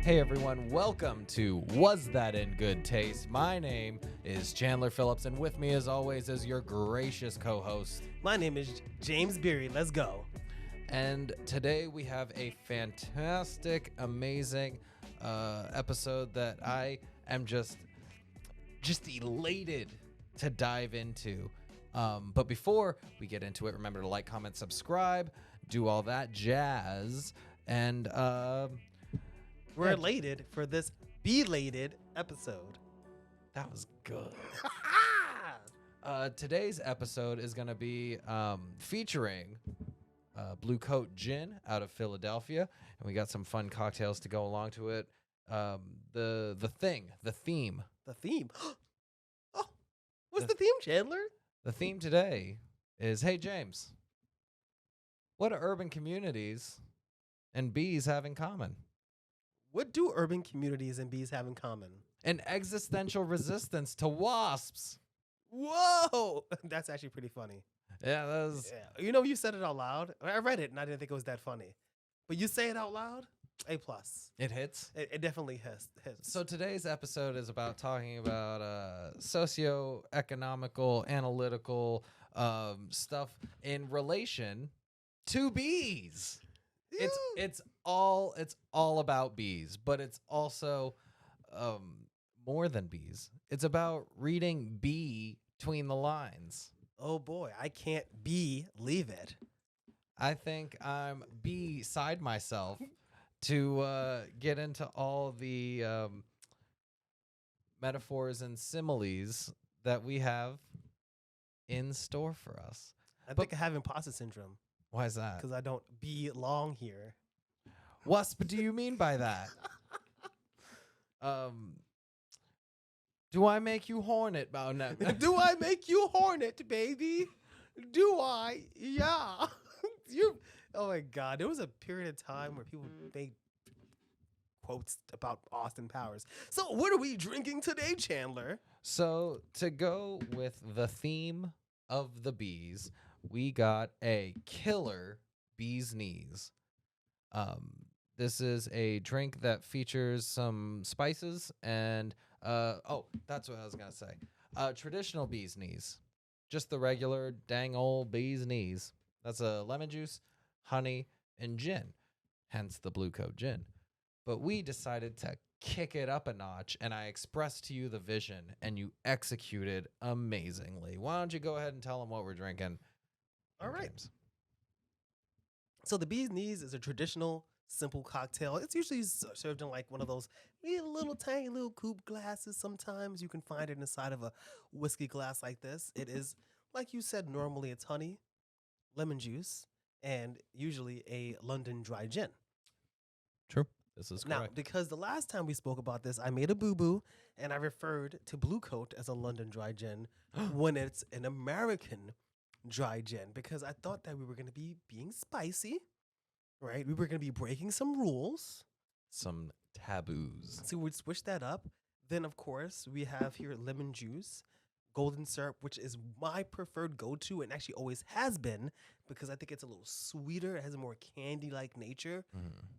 Hey everyone, welcome to Was That in Good Taste? My name is Chandler Phillips, and with me as always is your gracious co-host. My name is James Beery. Let's go. And today we have a fantastic, amazing episode that I am just elated to dive into. But before we get into it, remember to like, comment, subscribe, do all that jazz, and We're elated for this belated episode. that was good. Today's episode is going to be featuring Blue Coat Gin out of Philadelphia, and we got some fun cocktails to go along to it. The theme. The theme. Oh, what's the theme, Chandler? The theme today is, hey James, what do urban communities and bees have in common? What do urban communities and bees have in common? An existential resistance to wasps. Whoa, that's actually pretty funny. Yeah, that was. Yeah. You know, you said it out loud. I read it and I didn't think it was that funny. But you say it out loud, A+. It hits. It definitely hits. So today's episode is about talking about socio-economical, analytical stuff in relation to bees. It's all about bees, but it's also more than bees. It's about reading bee between the lines. Oh boy, I can't believe it. I think I'm beside myself to get into all the metaphors and similes that we have in store for us. I think I have imposter syndrome Why is that? because I don't belong here. What do you mean by that? Do I make you hornet? Oh, no. Do I make you hornet, baby? Do I? Yeah. Oh my God. There was a period of time where people made quotes about Austin Powers. So what are we drinking today, Chandler? So to go with the theme of the bees, we got a killer bee's knees. This is a drink that features some spices and that's what I was gonna say. Traditional bee's knees, just the regular dang old bee's knees. That's a lemon juice, honey, and gin, hence the Blue Coat Gin. But we decided to kick it up a notch, and I expressed to you the vision, and you executed amazingly. Why don't you go ahead and tell them what we're drinking? All right. James? So the bee's knees is a traditional simple cocktail. It's usually served in like one of those little tiny little coupe glasses. Sometimes you can find it inside of a whiskey glass like this. It is, like you said, normally it's honey, lemon juice, and usually a London dry gin. True. This is Now, correct. because the last time we spoke about this, I made a boo-boo, and I referred to Blue Coat as a London dry gin when it's an American dry gin, because I thought that we were going to be being spicy, right? We were going to be breaking some rules. Some taboos. So we'd switch that up. Then, of course, we have here lemon juice, golden syrup, which is my preferred go-to and actually always has been because I think it's a little sweeter. It has a more candy-like nature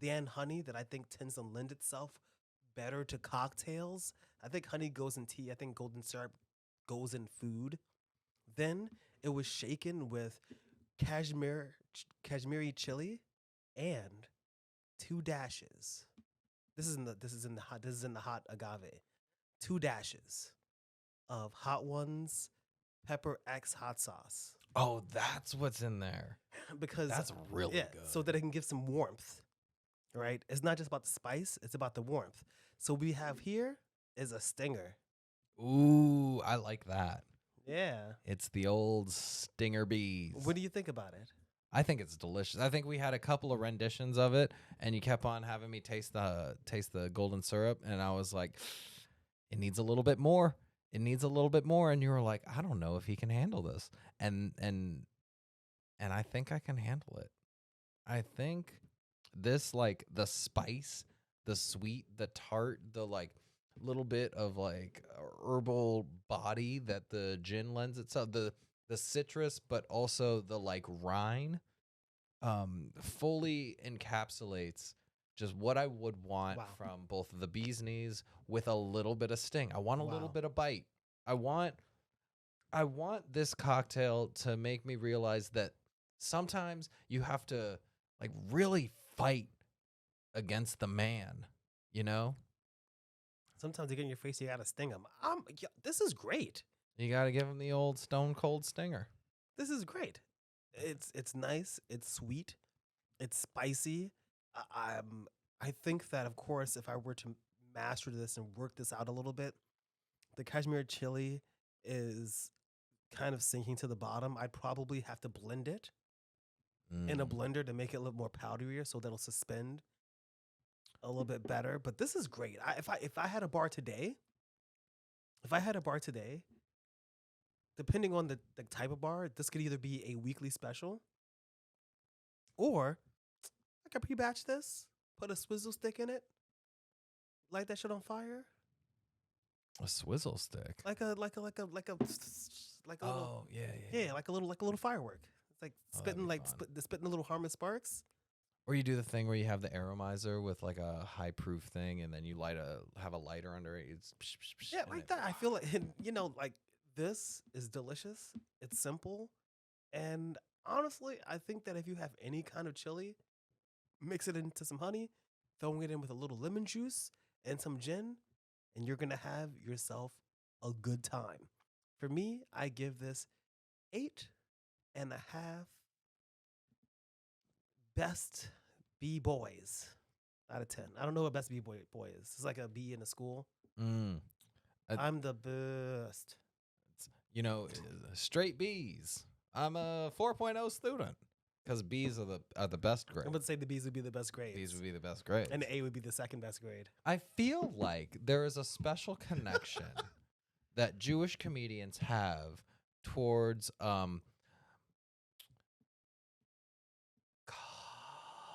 than honey that I think tends to lend itself better to cocktails. I think honey goes in tea. I think golden syrup goes in food. Then it was shaken with Kashmiri chili and 2 dashes. This is in the hot agave. 2 dashes of Hot Ones Pepper X hot sauce. Oh, that's what's in there. Because That's really good. so that it can give some warmth. Right? It's not just about the spice, it's about the warmth. So we have here is a stinger. Ooh, I like that. Yeah. It's the old stinger bees. What do you think about it? I think it's delicious. I think we had a couple of renditions of it, and you kept on having me taste the golden syrup, and I was like, it needs a little bit more. It needs a little bit more, and you were like, I don't know if he can handle this, and I think I can handle it. I think this, like, the spice, the sweet, the tart, the like little bit of like herbal body that the gin lends itself, the citrus, but also the like rind, fully encapsulates just what I would want Wow. from both of the bee's knees with a little bit of sting. I want a little Wow. bit of bite. I want this cocktail to make me realize that sometimes you have to like really fight against the man, you know? Sometimes they get in your face, you gotta sting them. Yeah, this is great. You got to give him the old stone cold stinger. This is great. It's nice. It's sweet. It's spicy. I, I'm. I think that of course, if I were to master this and work this out a little bit, the cashmere chili is kind of sinking to the bottom. I'd probably have to blend it in a Mm. blender to make it a little more powderier, so that'll suspend a little bit better. But this is great. If I had a bar today, if I had a bar today, depending on the type of bar, this could either be a weekly special or I could pre-batch this, put a swizzle stick in it, light that shit on fire, A swizzle stick. like a little Oh, yeah, yeah. yeah, like a little firework. It's like Oh, that'd spitting be fun. spitting little harmless sparks. Or you do the thing where you have the aromizer with like a high proof thing, and then you have a lighter under it. It's psh, psh, psh, Yeah, and like it- that. I feel like like this is delicious. It's simple, and honestly, I think that if you have any kind of chili, mix it into some honey, throwing it in with a little lemon juice and some gin, and you're gonna have yourself a good time. For me, I give this 8.5 best B boys out of 10. I don't know what best boy is. It's like a B in a school. Mm. Uh, I'm the best. Straight B's. I'm a 4.0 student because B's are the best grade. I'm going to say the B's would be the best grades. B's would be the best grade. And the A would be the second best grade. I feel like there is a special connection that Jewish comedians have towards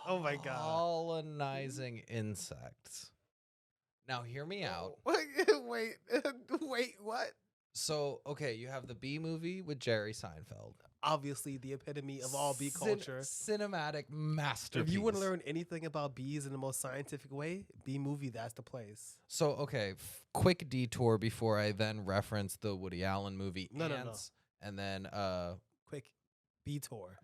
Oh my God. colonizing insects. Now hear me out. Wait, wait, what? So, okay, you have the Bee movie with Jerry Seinfeld. Obviously, the epitome of all bee culture. Cinematic masterpiece. If you want to learn anything about bees in the most scientific way, bee movie, that's the place. So, okay, quick detour before I then reference the Woody Allen movie No. Ants, and then Quick, bee tour.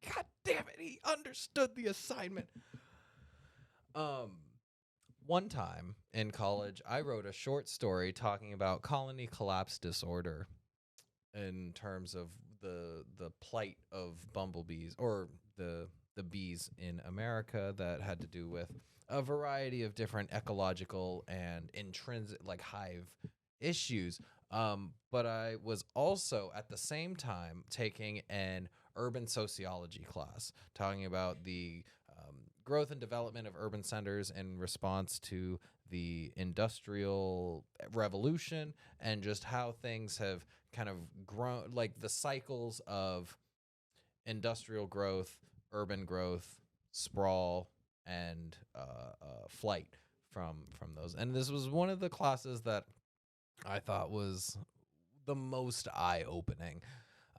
God damn it, he understood the assignment. One time in college, I wrote a short story talking about colony collapse disorder in terms of the plight of bumblebees or the bees in America that had to do with a variety of different ecological and intrinsic like hive issues. But I was also at the same time taking an urban sociology class talking about the growth and development of urban centers in response to the industrial revolution and just how things have kind of grown, like the cycles of industrial growth, urban growth, sprawl, and flight from those. And this was one of the classes that I thought was the most eye-opening.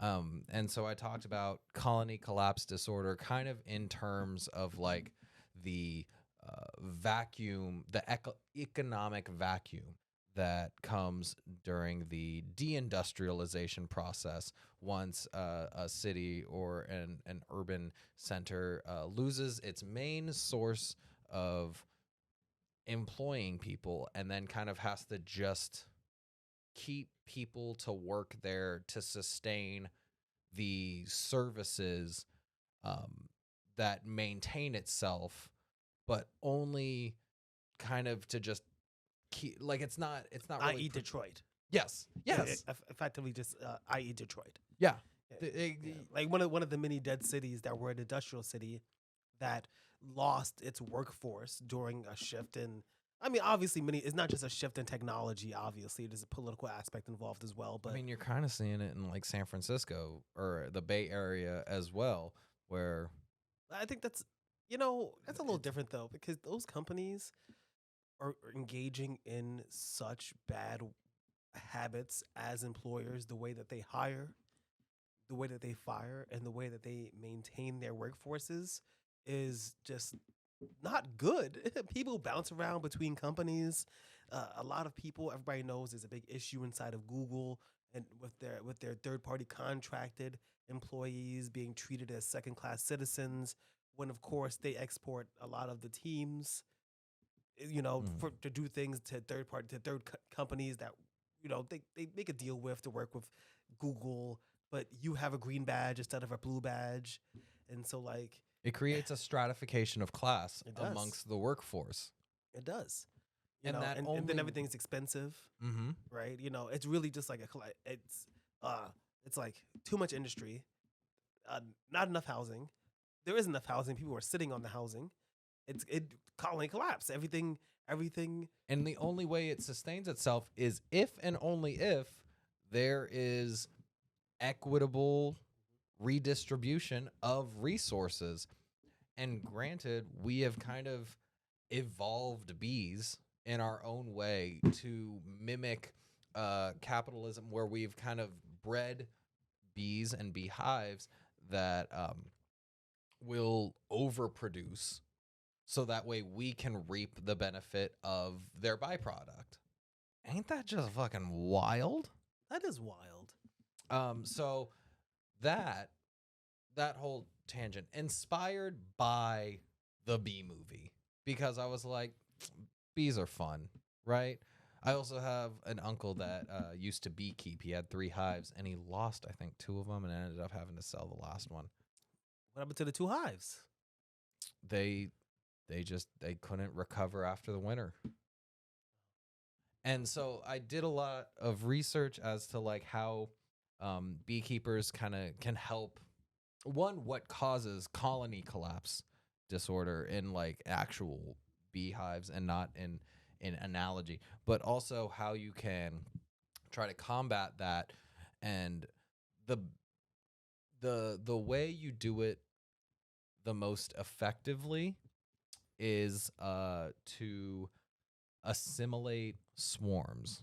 And so I talked about colony collapse disorder kind of in terms of like the vacuum, the economic vacuum that comes during the deindustrialization process once a city or an urban center loses its main source of employing people and then kind of has to just keep people to work there to sustain the services that maintain itself, but only kind of to just keep like it's not really I.e. Detroit. Yes. Effectively just i.e. Detroit. Yeah. Yeah. Like one of the many dead cities that were an industrial city that lost its workforce during a shift in. I mean, obviously, it's not just a shift in technology. Obviously, there's a political aspect involved as well. But I mean, you're kind of seeing it in like San Francisco or the Bay Area as well, where I think that's a little different though, because those companies are engaging in such bad habits as employers, the way that they hire, the way that they fire and the way that they maintain their workforces is just not good. People bounce around between companies. A lot of people, everybody knows, there's a big issue inside of Google and with their third party contracted employees being treated as second class citizens. When of course they export a lot of the teams, Mm. for to do things to companies that they make a deal with to work with Google, but you have a green badge instead of a blue badge, and so like It creates a stratification of class it does, amongst the workforce. it does, And that and then only. everything's expensive, Mm-hmm. right? It's really just like uh it's like too much industry, not enough housing. There isn't enough housing. People are sitting on the housing. It colony collapse. Everything. And the only way it sustains itself is if and only if there is equitable redistribution of resources. And granted, we have kind of evolved bees in our own way to mimic capitalism, where we've kind of bred bees and beehives that will overproduce so that way we can reap the benefit of their byproduct. Ain't that just fucking wild? That is wild. So that that whole tangent inspired by the bee movie, because I was like, bees are fun, right? I also have an uncle that used to beekeep. He had 3 hives and he lost, I think, 2 of them and ended up having to sell the last one. What happened to the 2 hives? They they couldn't recover after the winter. And so I did a lot of research as to like how beekeepers kind of can help. One, what causes colony collapse disorder in like actual beehives and not in analogy, but also how you can try to combat that. And the the way you do it the most effectively is to assimilate swarms.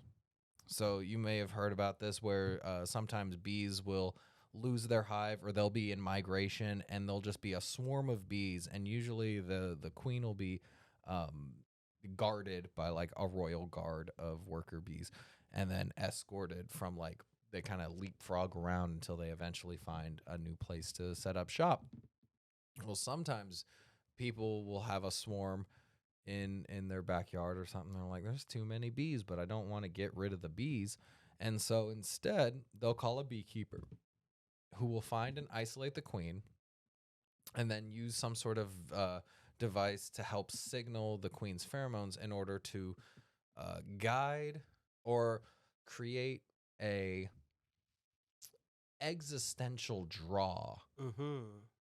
So you may have heard about this, where sometimes bees will lose their hive or they'll be in migration and there'll just be a swarm of bees, and usually the queen will be um, guarded by like a royal guard of worker bees, and then escorted from like they kind of leapfrog around until they eventually find a new place to set up shop. Well, sometimes people will have a swarm in their backyard or something. They're like, there's too many bees, but I don't want to get rid of the bees. And so instead, they'll call a beekeeper who will find and isolate the queen and then use some sort of device to help signal the queen's pheromones in order to guide or create a existential draw Mm-hmm.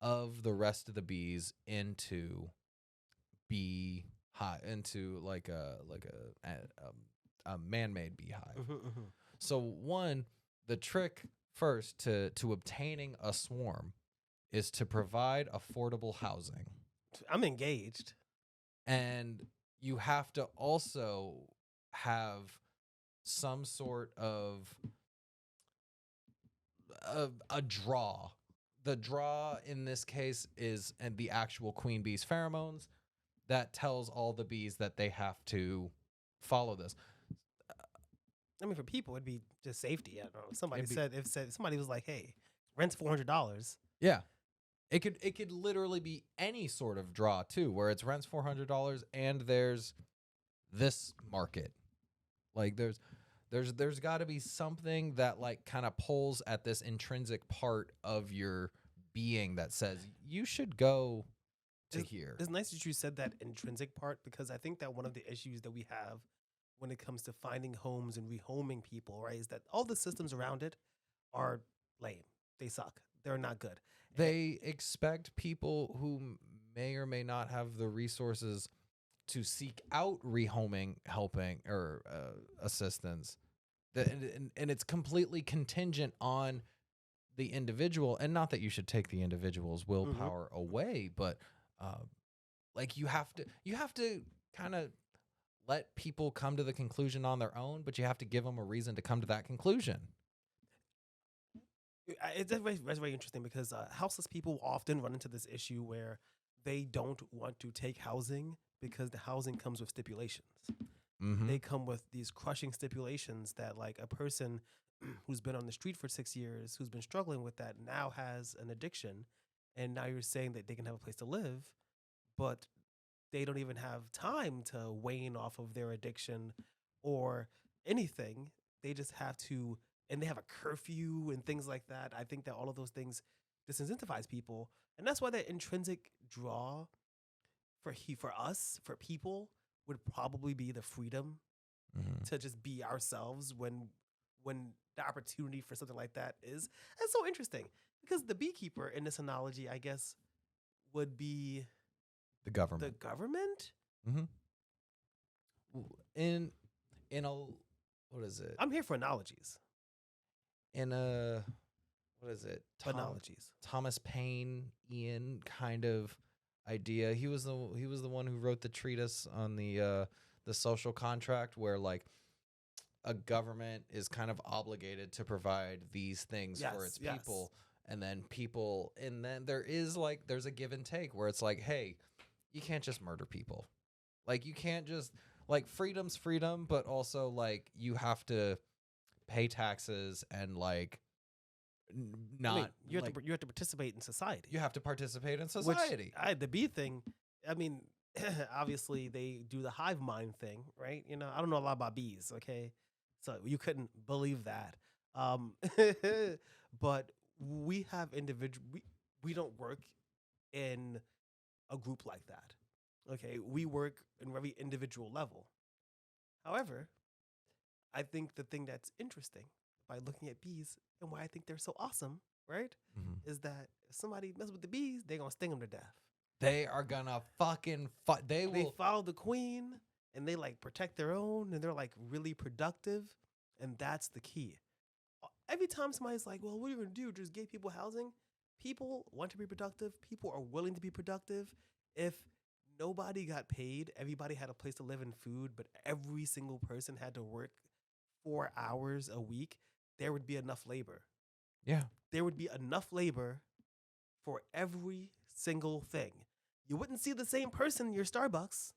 of the rest of the bees into bee hive, into a man-made beehive. Mm-hmm, mm-hmm. So one, the trick first to obtaining a swarm is to provide affordable housing. I'm engaged. And you have to also have some sort of a draw. The draw in this case is and the actual queen bee's pheromones that tells all the bees that they have to follow this. I mean, for people, it'd be just safety. I don't know. It'd be, If somebody was like, "Hey, rent's $400." yeah, it could literally be any sort of draw too, where it's rent's $400 and there's this market. Like there's got to be something that like kind of pulls at this intrinsic part of your being that says you should go to here. It's nice that you said that intrinsic part, because I think that one of the issues that we have when it comes to finding homes and rehoming people, right, is that all the systems around it are lame. They suck. They're not good. They expect people who may or may not have the resources to seek out rehoming, helping, or assistance. And it's completely contingent on the individual. And not that you should take the individual's willpower away, but like you have to kind of let people come to the conclusion on their own, but you have to give them a reason to come to that conclusion. That's very interesting because houseless people often run into this issue where they don't want to take housing because the housing comes with stipulations. Mm-hmm. They come with these crushing stipulations that, like, a person who's been on the street for 6 years, who's been struggling with that, now has an addiction, and now you're saying that they can have a place to live, but they don't even have time to wane off of their addiction or anything. They just have to, and they have a curfew and things like that. I think that all of those things disincentivize people, and that's why that intrinsic draw for us, for people, would probably be the freedom Mm-hmm. to just be ourselves when the opportunity for something like that is. That's so interesting because the beekeeper in this analogy, I guess, would be The the government. government. Mm-hmm. In a what is it? I'm here for analogies. In a what is it? Analogies. Thomas Paine Ian kind of idea. He was the one who wrote the treatise on the social contract, where like a government is kind of obligated to provide these things for Yes, its yes. people, and then there's a give and take where it's like, hey, you can't just murder people. Like you can't just like freedom's freedom, but also like you have to pay taxes and like I mean, not like you have to participate in society. you have to participate in Which society. the bee thing, I mean, obviously they do the hive mind thing, right? You know, I don't know a lot about bees, okay? So you couldn't believe that. Um, but we have we don't work in a group like that. Okay, we work in a very individual level. However, I think the thing that's interesting by looking at bees and why I think they're so awesome, right, Mhm. is that if somebody messes with the bees, they're gonna sting them to death. They are gonna fucking fight. They They will. follow the queen and they like protect their own and they're like really productive, and that's the key. Every time somebody's like, "Well, what are you gonna do? Just give people housing?" People want to be productive. People are willing to be productive. If nobody got paid, everybody had a place to live and food, but every single person had to work 4 hours a week, there would be enough labor. Yeah. There would be enough labor for every single thing. You wouldn't see the same person in your Starbucks.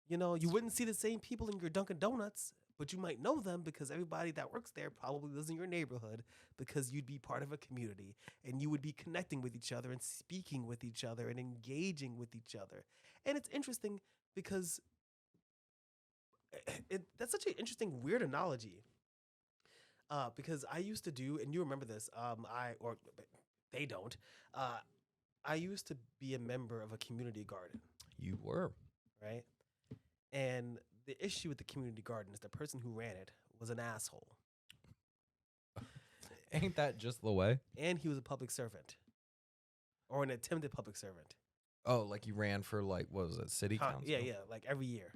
You know, you wouldn't see the same people in your Dunkin' Donuts, but you might know them because everybody that works there probably lives in your neighborhood because you'd be part of a community and you would be connecting with each other and speaking with each other and engaging with each other. And it's interesting because that's such an interesting, weird analogy. Because I used to do, and you remember this, they don't. Uh, I used to be a member of a community garden, You were. right? And the issue with the community garden is the person who ran it was an asshole, Ain't that just the way? and he was a public servant or an attempted public servant. Oh, like you ran for like what was it, city council? Yeah, yeah, like every year.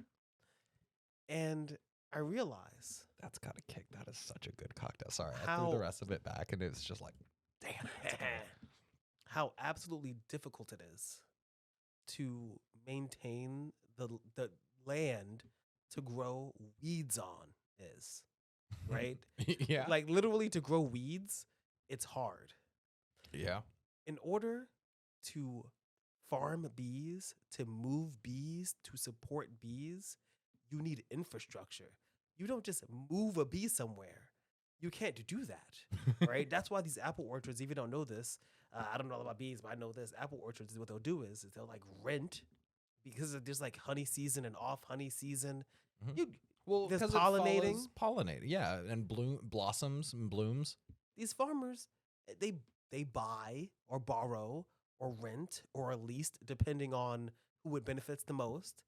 And I realize That's got a kick. That is such a good cocktail. Sorry, I threw how the rest of it back, and it's just like, damn. That's good. how absolutely difficult it is to maintain the land to grow weeds on is, right? Yeah. Like literally to grow weeds, it's hard. Yeah. In order to farm bees, to move bees, to support bees, you need infrastructure. You don't just move a bee somewhere. You can't do that, right? That's why these apple orchards, if you don't know this, I don't know about bees, but I know this. Apple orchards, what they'll do is they'll like rent because there's like honey season and off honey season. Mhm. You Well, there's because pollinating. Pollinating, yeah, and blossoms and blooms. These farmers, they buy or borrow or rent or lease depending on who it benefits the most.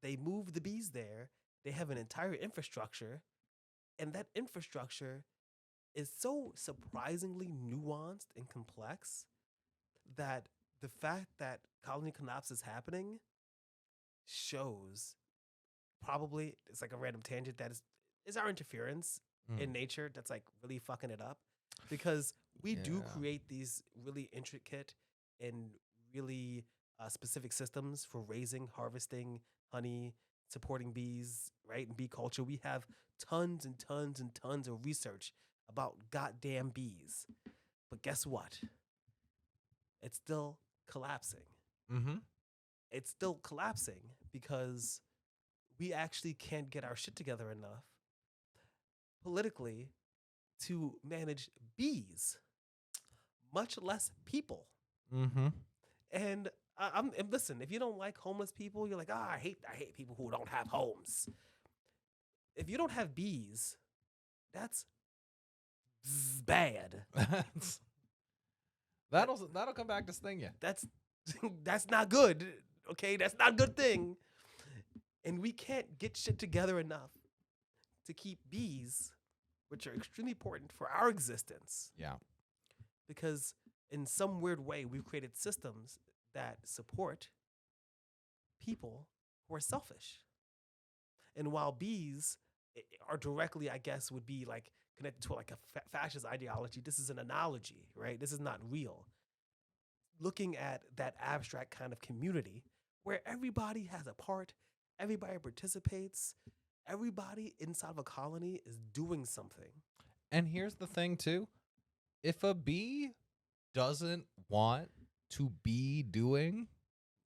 They move the bees there. They have an entire infrastructure, and that infrastructure is so surprisingly nuanced and complex that the fact that colony collapse is happening shows, probably it's like a random tangent, that is our interference in nature that's like really fucking it up, because we do Yeah. create these really intricate and really specific systems for raising, harvesting honey, supporting bees, right? And bee culture. We have tons and tons and tons of research about goddamn bees. guess what? It's still collapsing. Mm-hmm. It's still collapsing because we actually can't get our shit together enough politically to manage bees, much less people. Mm-hmm. And listen, if you don't like homeless people, you're like, I hate people who don't have homes. If you don't have bees, that's bad. That'll come back to sting you. That's that's not good. Okay, that's not a good thing. And we can't get shit together enough to keep bees, which are extremely important for our existence. Yeah. Because in some weird way, we've created systems that support people who are selfish. And while bees are directly, I guess, would be like connected to like a fascist ideology, this is an analogy, right? This is not real. Looking at that abstract kind of community where everybody has a part, everybody participates, everybody inside of a colony is doing something. And here's the thing too. If a bee doesn't want to be doing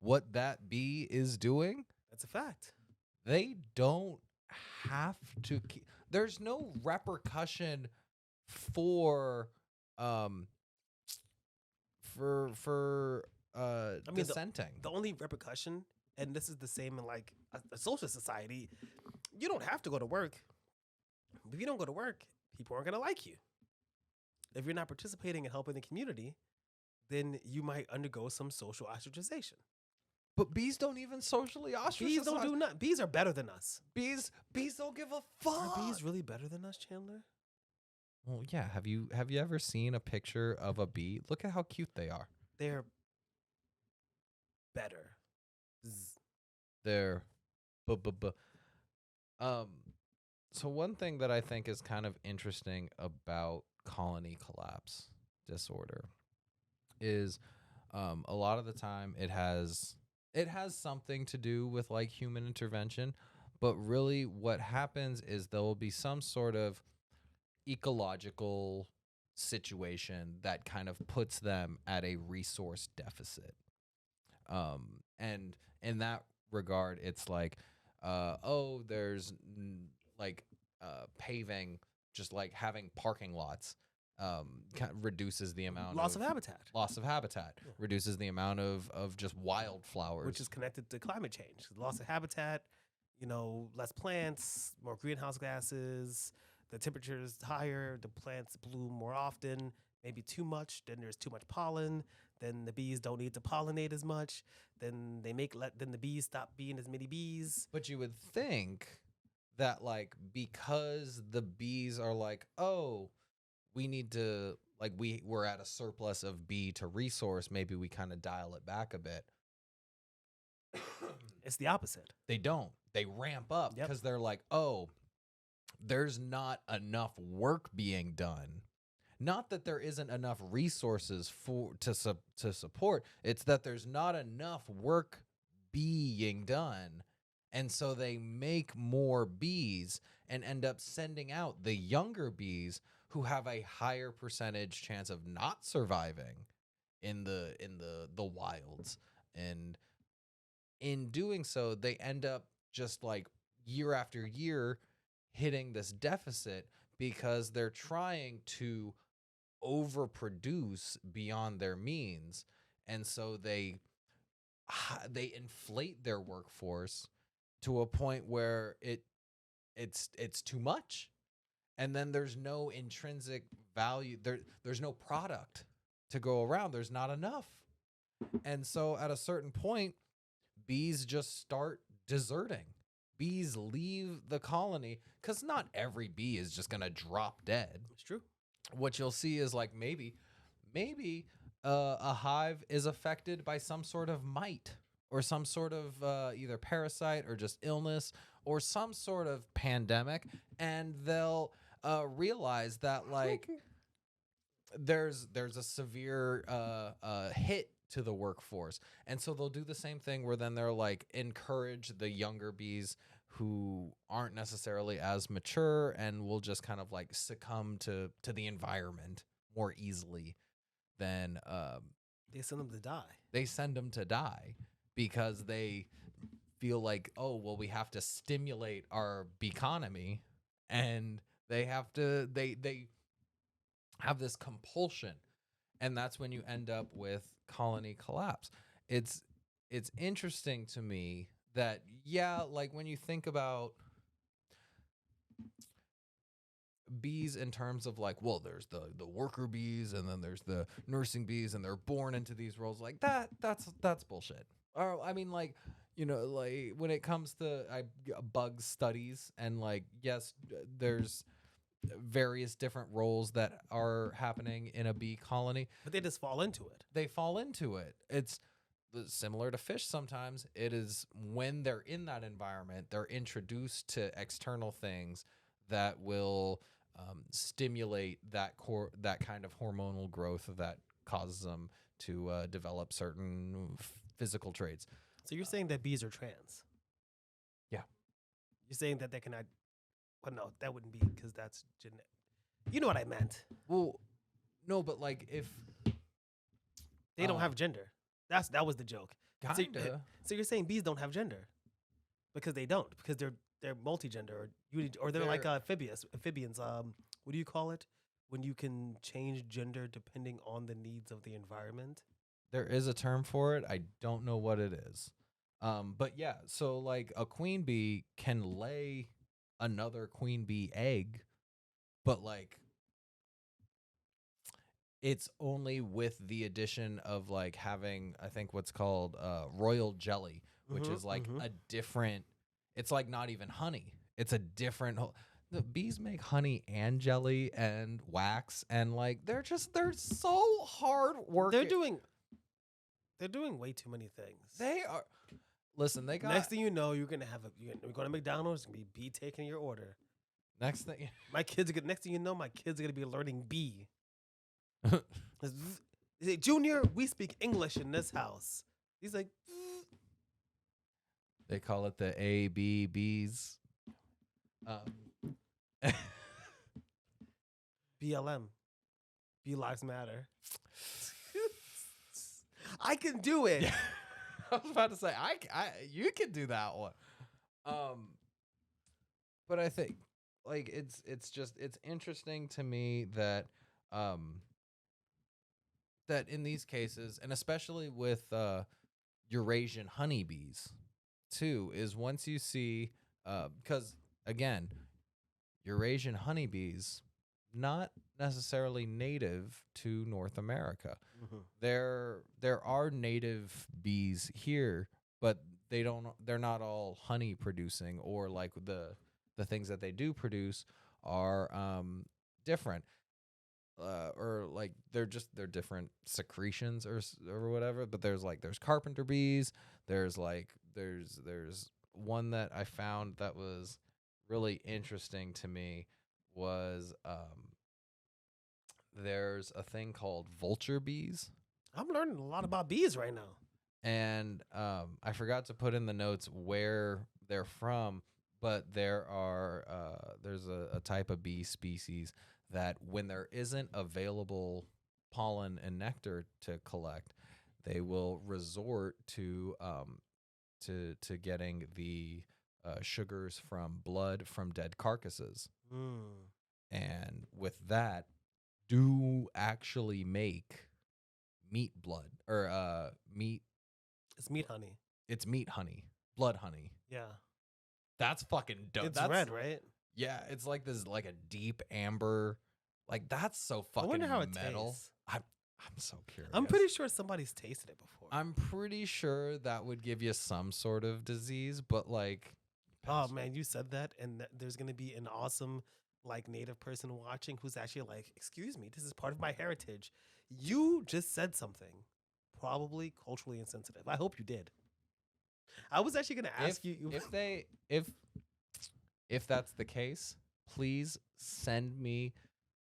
what that bee is doing, That's a fact. they don't have to keep, there's no repercussion for um I mean, dissenting. The only repercussion, and this is the same in like a social society, you don't have to go to work. If you don't go to work, people aren't gonna like you. If you're not participating and helping the community, then you might undergo some social ostracization. But bees don't even socially ostracize. Bees don't do nothing. Bees are better than us. Bees don't give a fuck. Are bees really better than us, Chandler? Well, yeah. Have you ever seen a picture of a bee? Look at how cute they are. They're better. Zzz. They're so one thing that I think is kind of interesting about colony collapse disorder is a lot of the time it has something to do with like human intervention, but really what happens is there will be some sort of ecological situation that kind of puts them at a resource deficit. And in that regard, it's like, there's paving, just like having parking lots, reduces the amount Loss of habitat. Loss of habitat Yeah. reduces the amount of just wildflowers, Which is connected to climate change. Loss of habitat, less plants, more greenhouse gases, the temperature is higher, the plants bloom more often, maybe too much, then there's too much pollen, then the bees don't need to pollinate as much, then then the bees stop being as many bees. But you would think that like because the bees are like, oh, we need to like we're at a surplus of bee to resource, maybe we kind of dial it back a bit. It's the opposite. They don't. They ramp up because they're like, oh, there's not enough work being done. Not that there isn't enough resources to support. It's that there's not enough work being done. And so they make more bees and end up sending out the younger bees who have a higher percentage chance of not surviving in the wilds. And in doing so, they end up just like year after year hitting this deficit because they're trying to overproduce beyond their means. And so they inflate their workforce to a point where it's too much. And then there's no intrinsic value. There's no product to go around. There's not enough. And so at a certain point, bees just start deserting. Bees leave the colony because not every bee is just going to drop dead. It's true. What you'll see is like maybe a hive is affected by some sort of mite or some sort of either parasite or just illness or some sort of pandemic, and they'll realize that like there's a severe hit to the workforce, and so they'll do the same thing where then they're like encourage the younger bees who aren't necessarily as mature and will just kind of like succumb to the environment more easily. then They send them to die. they send them to die because they feel like, oh, well, we have to stimulate our economy, and they have this compulsion, and that's when you end up with colony collapse. It's it's interesting to me that, yeah, like when you think about bees in terms of like, well, there's the worker bees and then there's the nursing bees, and they're born into these roles like that. That's bullshit. Or I mean, like, like when it comes to bug studies, and like, yes, there's various different roles that are happening in a bee colony. But they just fall into it. They fall into it. It's similar to fish sometimes. It is when they're in that environment, they're introduced to external things that will stimulate that kind of hormonal growth that causes them to develop certain physical traits. So you're saying that bees are trans? Yeah. You're saying that they cannot. Well, no, that wouldn't be because that's genetic. You know what I meant. Well, no, but like if They don't have gender. That was the joke. kinda, So you're saying bees don't have gender because they don't, because they're multigender, or they're like amphibians. What do you call it when you can change gender depending on the needs of the environment? there is a term for it. I don't know what it is. But yeah, so like a queen bee can lay another queen bee egg, but like it's only with the addition of like having, I think, what's called royal jelly, which is like a different, it's like not even honey. It's a different the bees make honey and jelly and wax, and like they're so hard working. They're doing way too many things. They are. Listen, they got Next thing you know, you're gonna go to McDonald's. It's gonna be bee taking your order. next thing. Next thing you know, my kids are gonna be learning bee. Is it Junior? We speak English in this house. He's like, They call it the ABBs. BLM. Bee Lives Matter. I can do it. Yeah. I was about to say you can do that one. But I think like it's interesting to me that that in these cases, and especially with Eurasian honeybees too, is once you see because again, Eurasian honeybees not necessarily native to North America. Mhm. There are native bees here, but they're not all honey producing, or like the things that they do produce are different. Or like they're different secretions or whatever. But there's carpenter bees. There's one that I found that was really interesting to me was there's a thing called vulture bees. I'm learning a lot about bees right now. And I forgot to put in the notes where they're from, but there's a type of bee species that when there isn't available pollen and nectar to collect, they will resort to getting the sugars from blood from dead carcasses, and with that, do actually make meat blood or meat. It's meat honey. It's meat honey, blood honey. Yeah. That's fucking dope. It's That's red, right? Yeah, it's like this, like a deep amber. Like that's so fucking I wonder how it metal. tastes. I'm so curious. I'm pretty sure somebody's tasted it before. I'm pretty sure that would give you some sort of disease, but like, Oh man, you said that, and there's gonna be an awesome like native person watching who's actually like, "Excuse me, this is part of my heritage." You just said something, probably culturally insensitive. I hope you did. I was actually gonna ask you if that's the case, please send me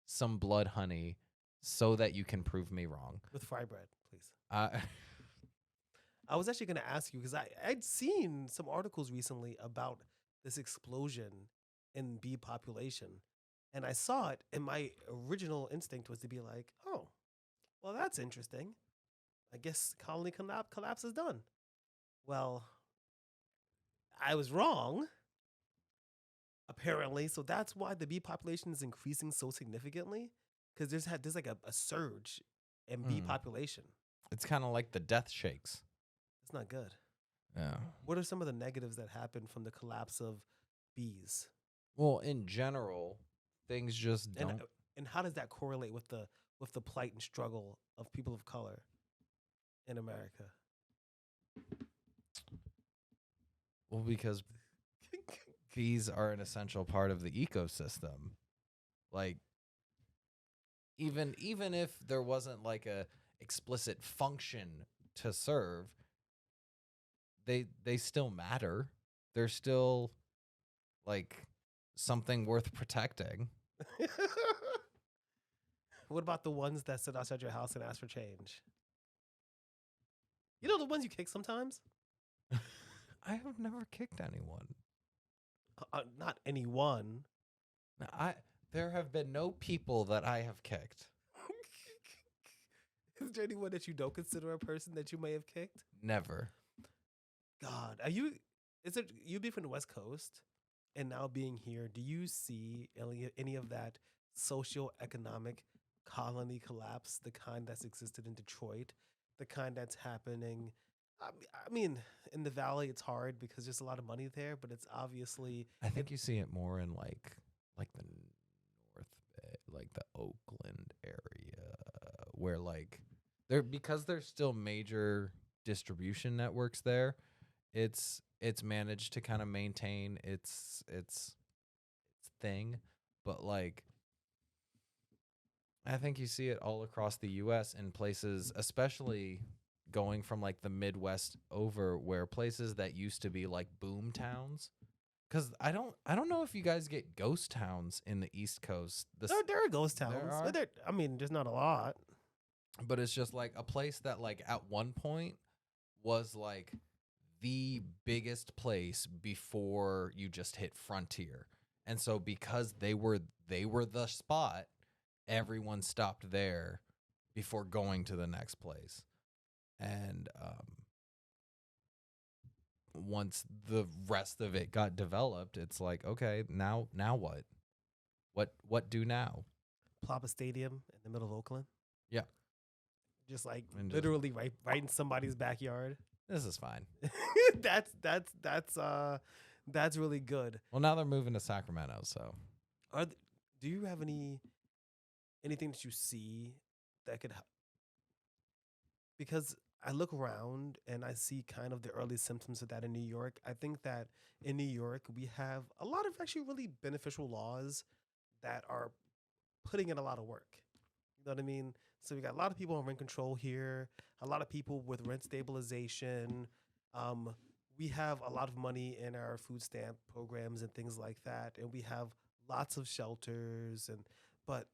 some blood honey so that you can prove me wrong. with fry bread, please. Uh, I was actually gonna ask you because I'd seen some articles recently about this explosion in bee population, and I saw it, and my original instinct was to be like, "Oh, Well, that's interesting. I guess colony collapse is done. Well, I was wrong, apparently. So that's why the bee population is increasing so significantly because there's like a surge in bee Mm. population. It's kind of like the death shakes. It's not good. Yeah. What are some of the negatives that happen from the collapse of bees? Well, in general, things just And don't. and how does that correlate with the plight and struggle of people of color in America? Well, because bees are an essential part of the ecosystem. Like even if there wasn't like a explicit function to serve, they still matter. They're still like something worth protecting. What about the ones that sit outside your house and ask for change? You know the ones you kick sometimes? I have never kicked anyone. Not anyone. I there have been no people that I have kicked. Is there anyone that you don't consider a person that you may have kicked? Never. God, are you? Is it you being from the West Coast and now being here? Do you see any of that socio-economic colony collapse, the kind that's existed in Detroit, the kind that's happening? I mean, in the Valley, it's hard because there's a lot of money there, but it's obviously I think you see it more in like the North Bay, like the Oakland area, where like there because there's still major distribution networks there. It's managed to kind of maintain its thing, but like I think you see it all across the US in places, especially going from like the Midwest over where places that used to be like boom towns. Cause I don't know if you guys get ghost towns in the East Coast. there are ghost There towns, are, but I mean, there's not a lot. but it's just like a place that like at one point was like the biggest place before you just hit frontier. And so because they were the spot, everyone stopped there before going to the next place. And once the rest of it got developed, it's like, okay, now what? What do now? Plop a stadium in the middle of Oakland, Yeah. just like And just literally right in somebody's backyard. this is fine. That's really good. Well, now they're moving to Sacramento, so Do you have anything that you see that could because I look around and I see kind of the early symptoms of that in New York. I think that in New York we have a lot of actually really beneficial laws that are putting in a lot of work. You know what I mean? So we got a lot of people on rent control here, a lot of people with rent stabilization. Um, we have a lot of money in our food stamp programs and things like that, and we have lots of shelters. And but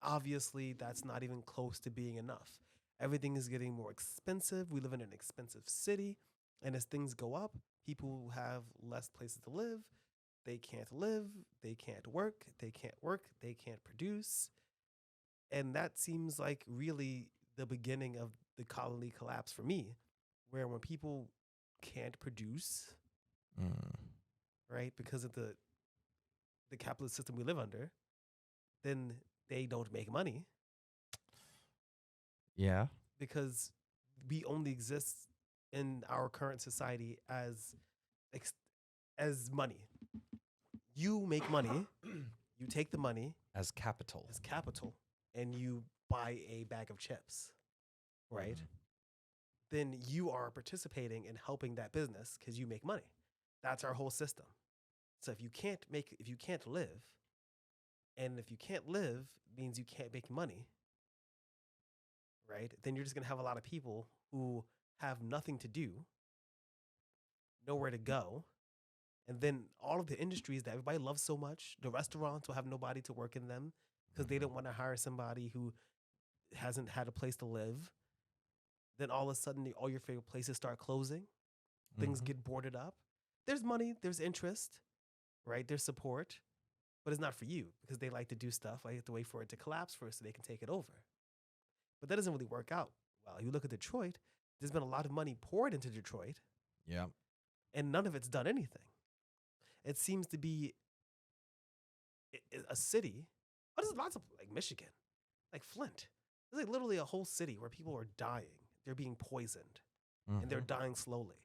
obviously, that's not even close to being enough. Everything is getting more expensive. We live in an expensive city, and as things go up, people have less places to live. They can't live. They can't work. They can't work. They can't produce. And that seems like really the beginning of the colony collapse for me, where when people can't produce, mm, right, because of the capitalist system we live under, then they don't make money yeah. because we only exist in our current society as ex- as money. You make money, you take the money As capital. as capital, and you buy a bag of chips, right? Mhm. Then you are participating in helping that business because you make money. That's our whole system. So if you can't live, and if you can't live means you can't make money, right? Then you're just gonna have a lot of people who have nothing to do, nowhere to go, and then all of the industries that everybody loves so much, the restaurants will have nobody to work in them because they don't want to hire somebody who hasn't had a place to live. Then all of a sudden, all your favorite places start closing. Things Mhm. get boarded up. There's money, there's interest, right? There's support, but it's not for you because they like to do stuff. I have to wait for it to collapse first so they can take it over. But that doesn't really work out well. You look at Detroit, there's been a lot of money poured into Detroit, Yeah. and none of it's done anything. It seems to be a city. Oh, there's lots of like Michigan, like Flint. There's like literally a whole city where people are dying. They're being poisoned, and they're Mhm. dying slowly.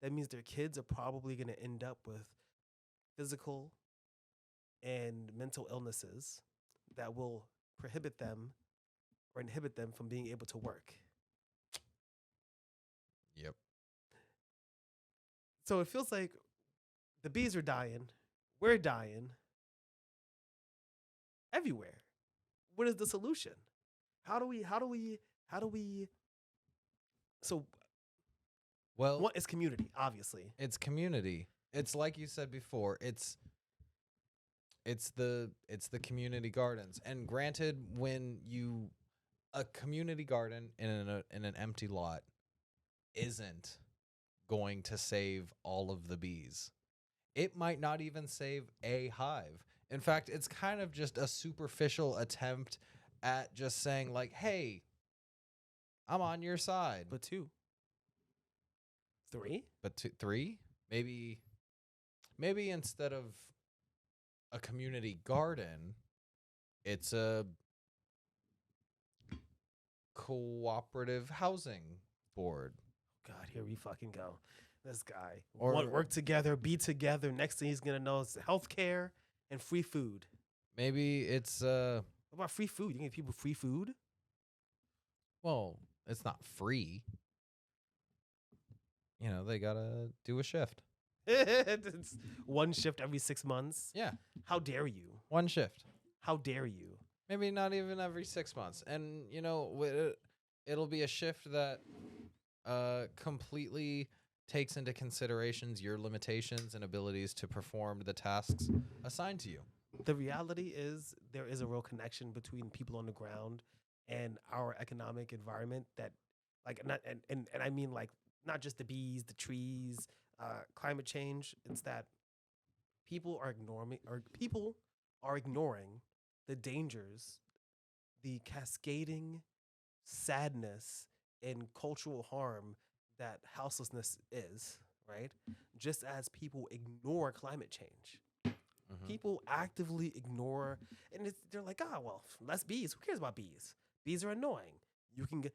That means their kids are probably going to end up with physical and mental illnesses that will prohibit them or inhibit them from being able to work. Yep. So it feels like the bees are dying, we're dying everywhere. What is the solution? How do we so Well, one is community, obviously. it's community. It's like you said before. It's the community gardens. And granted, when you a community garden in an empty lot isn't going to save all of the bees. It might not even save a hive. In fact, it's kind of just a superficial attempt at just saying like, "Hey, I'm on your side." But two, three, But three, maybe instead of a community garden, it's a cooperative housing board. God, here we fucking go. This guy. Or Want work together, be together. Next thing he's gonna know is healthcare and free food. maybe it's What about free food? You can give people free food? well, it's not free. They got to do a shift. It's one shift every 6 months. Yeah, How dare you? one shift. How dare you? Maybe not even every 6 months. And it'll be a shift that completely takes into considerations your limitations and abilities to perform the tasks assigned to you. The reality is there is a real connection between people on the ground and our economic environment that like not and I mean like not just the bees, the trees, climate change. It's that people are ignoring the dangers, the cascading sadness and cultural harm that houselessness is, right? Just as people ignore climate change. Mhm. People actively ignore, and they're like, oh, well, less bees. Who cares about bees? Bees are annoying. You can get,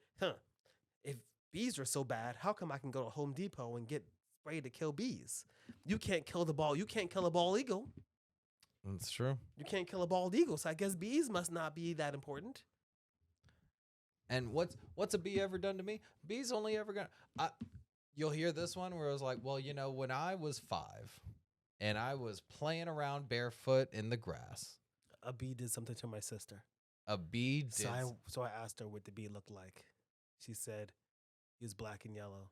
if bees are so bad, how come I can go to Home Depot and get spray to kill bees? You can't kill the ball. You can't kill a bald eagle. That's true. You can't kill a bald eagle. So I guess bees must not be that important. And what's a bee ever done to me? Bees only ever gonna. You'll hear this one where I was like, well, when I was 5, and I was playing around barefoot in the grass, A bee did something to my sister. a bee did. So I asked her what the bee looked like. She said he was black and yellow.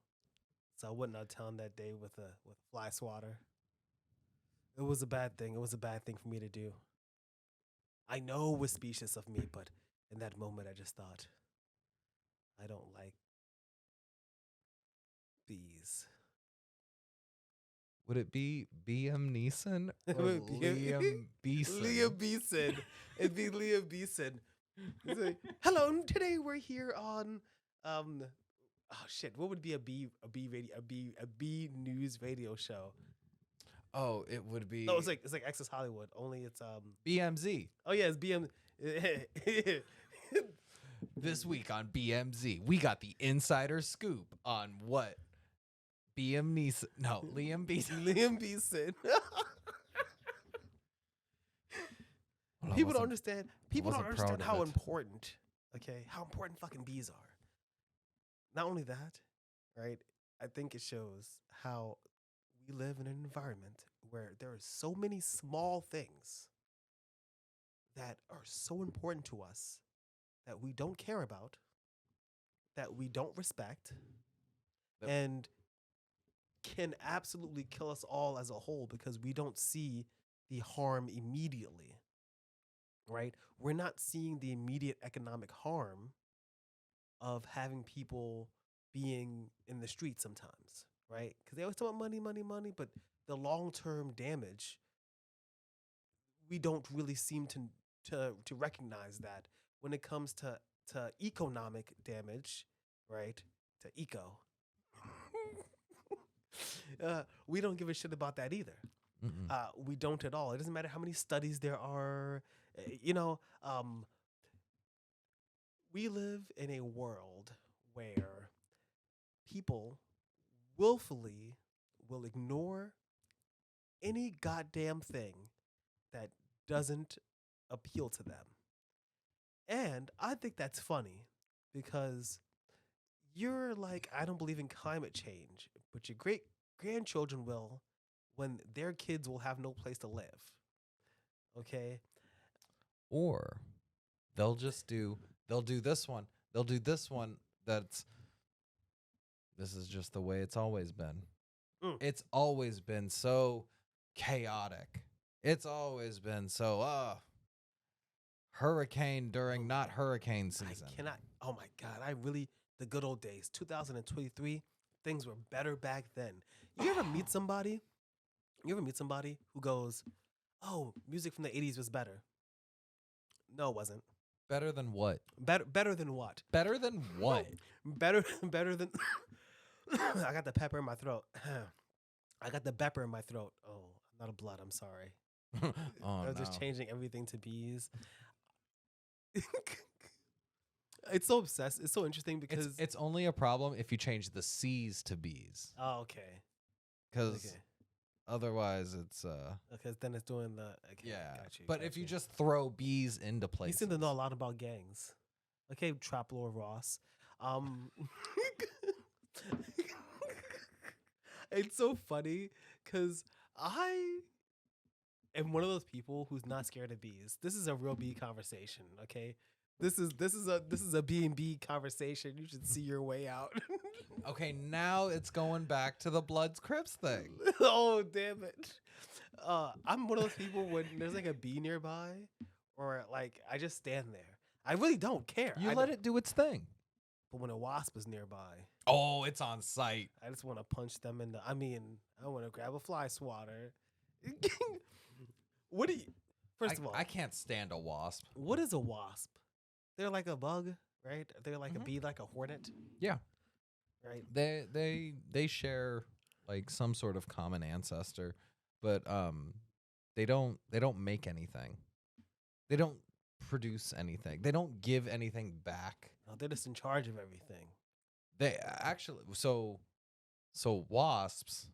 So I went out of town that day with a fly swatter. It was a bad thing. It was a bad thing for me to do. I know it was specious of me, but in that moment, I just thought, I don't like bees. Would it be BM Neeson It or would be- Liam Beeson? Liam Beeson. It'd be Liam Beeson. He's like, hello, and today we're here on oh shit, what would be a bee news radio show? Oh, it would be No, it's like Access Hollywood. Only it's BMZ. oh yeah, it's BM. This week on BMZ, we got the insider scoop on what BM Neeson. No, Liam Beeson. Liam Beeson. People don't understand. People don't wasn't proud understand of how it. important. Okay, how important fucking bees are. Not only that, right? I think it shows how we live in an environment where there are so many small things that are so important to us that we don't care about, that we don't respect, That- and can absolutely kill us all as a whole because we don't see the harm immediately, right? We're not seeing the immediate economic harm of having people being in the street sometimes, right? Because they always talk about money, money, money, but the long-term damage, we don't really seem to recognize that when it comes to to economic damage, right? To eco. We don't give a shit about that either. Mm-mm. We don't at all. It doesn't matter how many studies there are. We live in a world where people willfully will ignore any goddamn thing that doesn't appeal to them. And I think that's funny because you're like, I don't believe in climate change, but your great grandchildren will when their kids will have no place to live. Okay? Or they'll do this one. They'll do this one this is just the way it's always been. Mm. It's always been so chaotic. It's always been so hurricane during not hurricane season. I cannot. Oh my God. The good old days, 2023, things were better back then. You ever meet somebody? Who goes, oh, music from the 80s was better? No, it wasn't. Better than what? Better than what? Better than what? Better than. I got the pepper in my throat. I got the pepper in my throat. Oh, I'm not a blood. I'm sorry. I was just changing everything to bees. It's so obsessed. It's so interesting because it's only a problem if you change the C's to B's. Oh, okay. Because otherwise it's because then it's doing the But if you just throw B's into places, you seem to know a lot about gangs. Okay, Trap Lord Ross. It's so funny because I am one of those people who's not scared of bees. This is a real bee conversation. Okay. This is a B&B conversation. You should see your way out. Okay, now it's going back to the Bloods Crips thing. Oh, damn it. I'm one of those people when there's like a bee nearby or like I just stand there. I really don't care. You let it do its thing. But when a wasp is nearby, oh, it's on site. I just want to punch them in the I want to grab a fly swatter. What do you First of all, I can't stand a wasp. What is a wasp? They're like a bug, right? They're like a bee, like a hornet. Yeah. Right. They share like some sort of common ancestor, but they don't make anything. They don't produce anything. They don't give anything back. No, they're just in charge of everything. They actually so wasps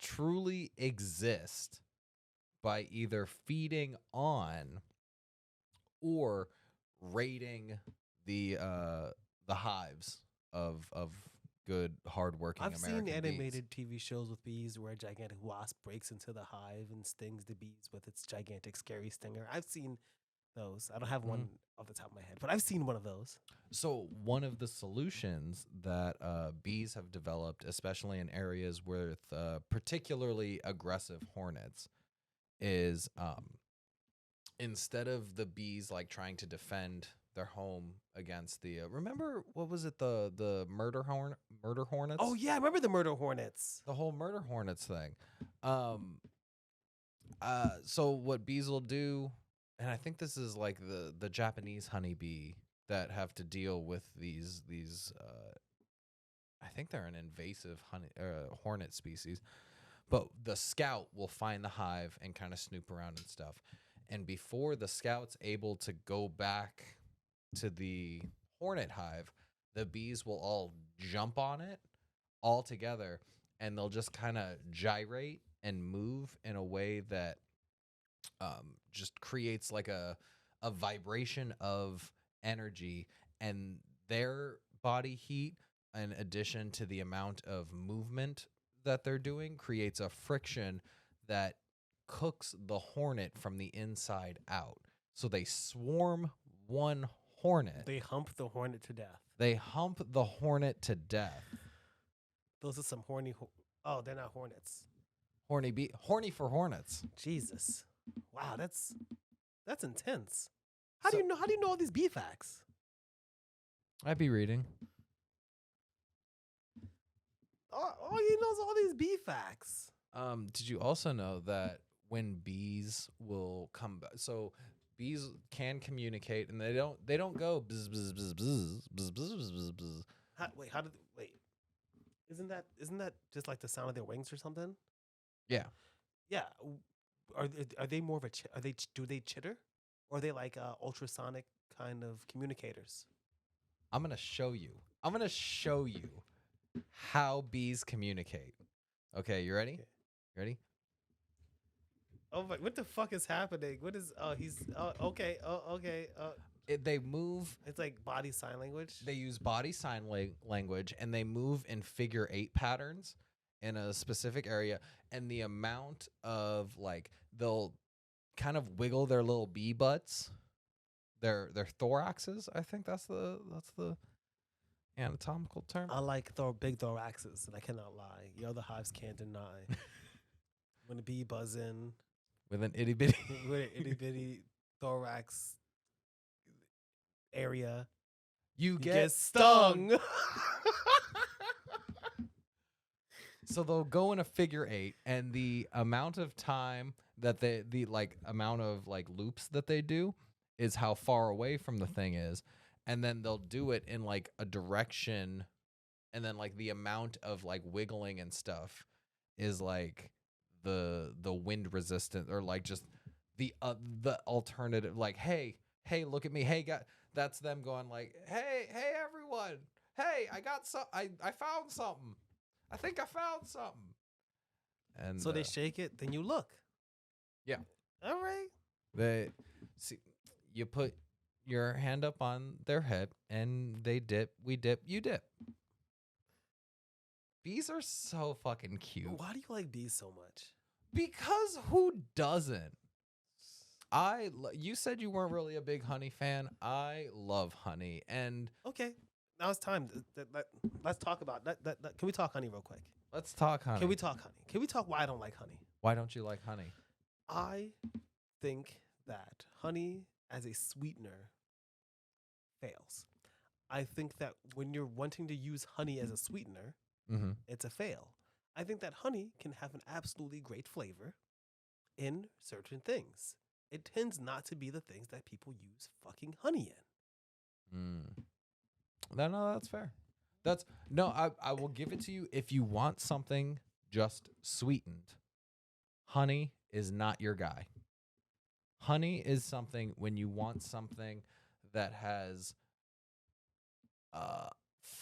truly exist by either feeding on or raiding the hives of good hardworking I've American seen animated bees. TV shows with bees where a gigantic wasp breaks into the hive and stings the bees with its gigantic scary stinger. I've seen those. I don't have one off the top of my head, but I've seen one of those. So one of the solutions that bees have developed, especially in areas with particularly aggressive hornets, is instead of the bees like trying to defend their home against the remember what was it the murder hornets? Oh yeah, I remember the murder hornets. The whole murder hornets thing. So what bees will do, and I think this is like the Japanese honeybee that have to deal with these I think they're an invasive hornet species. But the scout will find the hive and kind of snoop around and stuff. And before the scout's able to go back to the hornet hive, the bees will all jump on it all together, and they'll just kind of gyrate and move in a way that just creates like a vibration of energy, and their body heat, in addition to the amount of movement that they're doing, creates a friction that cooks the hornet from the inside out. So they swarm one hornet. They hump the hornet to death. They hump the hornet to death. Those are some horny. Oh, they're not hornets. Horny for hornets. Jesus, wow, that's intense. How do you know all these bee facts? I'd be reading. All you know is all these bee facts. Did you also know that when bees will come back, so bees can communicate, and they don't go bzz bzz bzz bzz bzz bzz bzz bzz. Wait? Isn't that just like the sound of their wings or something? Yeah, Yeah. Are they more of a do they chitter, or are they like ultrasonic kind of communicators? I'm gonna show you. I'm gonna show you how bees communicate. Okay, you ready? Okay. Ready? Oh my! What the fuck is happening? What is? Oh, he's. Oh, okay. Oh, okay. They move. It's like body sign language. They use body sign language, and they move in figure 8 patterns in a specific area. And the amount of like they'll kind of wiggle their little bee butts, their thoraxes. I think that's the anatomical term. I like big thoraxes, and I cannot lie. The other hives can't deny. When a bee buzzing With an itty bitty. with an itty bitty thorax area, You you get stung. So they'll go in a figure 8, and the amount of time that the like amount of like loops that they do is how far away from the thing is, and then they'll do it in like a direction, and then like the amount of like wiggling and stuff is like the wind resistant, or like just the alternative, like hey look at me, hey God, that's them going like hey everyone, hey I found something. I think I found something. And So they shake it, then you look. Yeah. All right. They see, you put your hand up on their head, and they dip, we dip, you dip. Bees are so fucking cute. Why do you like bees so much? Because who doesn't? You said you weren't really a big honey fan. I love honey, and Okay. Now it's time. Let's talk about that. Can we talk honey real quick? let's talk honey. Can we talk honey? Can we talk why I don't like honey? Why don't you like honey? I think that honey as a sweetener fails. I think that when you're wanting to use honey as a sweetener, Mm-hmm. it's a fail. I think that honey can have an absolutely great flavor in certain things. It tends not to be the things that people use fucking honey in. Mm. No, that's fair. I will give it to you if you want something just sweetened. Honey is not your guy. Honey is something when you want something that has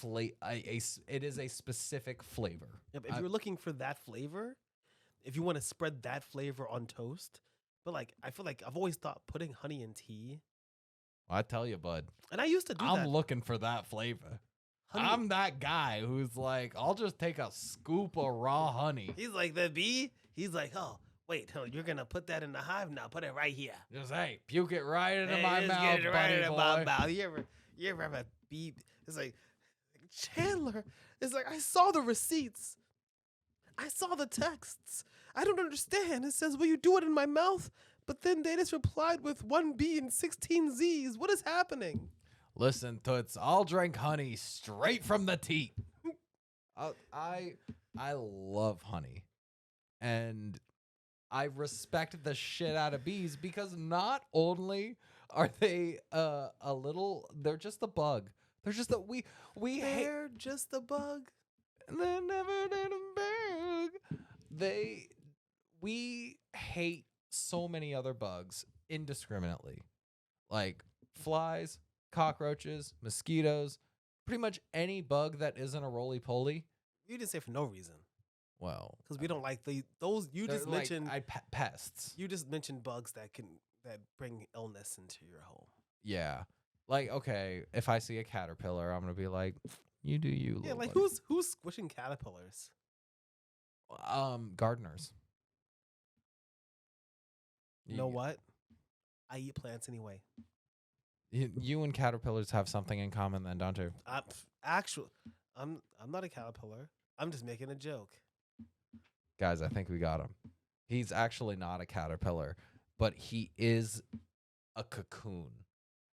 it is a specific flavor. If you're looking for that flavor, if you want to spread that flavor on toast, but like I feel like I've always thought putting honey in tea, I tell you, bud, and I used to do I'm that. looking for that flavor. Honey, I'm that guy who's like, I'll just take a scoop of raw honey. he's like the bee. He's like, oh wait, you're gonna put that in the hive now. Put it right here. Just hey, puke it right into Hey, my just mouth, get it right buddy into boy. my mouth. You ever have a bee? It's like Chandler. It's like I saw the receipts. I saw the texts. I don't understand. It says, will you do it in my mouth? But then they just replied with 1B and 16 Z's. What is happening? Listen, Toots, I'll drink honey straight from the teat. I love honey, and I respect the shit out of bees because not only are they they're just a bug. They're just a we hate. They're just a bug. They're never did a bug. We hate so many other bugs indiscriminately, like flies, cockroaches, mosquitoes, pretty much any bug that isn't a roly-poly. You didn't say for no reason. Well, Because we don't like those. You just like, mentioned pests. You just mentioned bugs that bring illness into your home. Yeah, like okay, if I see a caterpillar, I'm gonna be like, you do you. Yeah, like buddy." who's squishing caterpillars? Gardeners. You know what? I eat plants anyway. You and caterpillars have something in common, then, don't you? I'm not a caterpillar. I'm just making a joke. Guys, I think we got him. He's actually not a caterpillar, but he is a cocoon.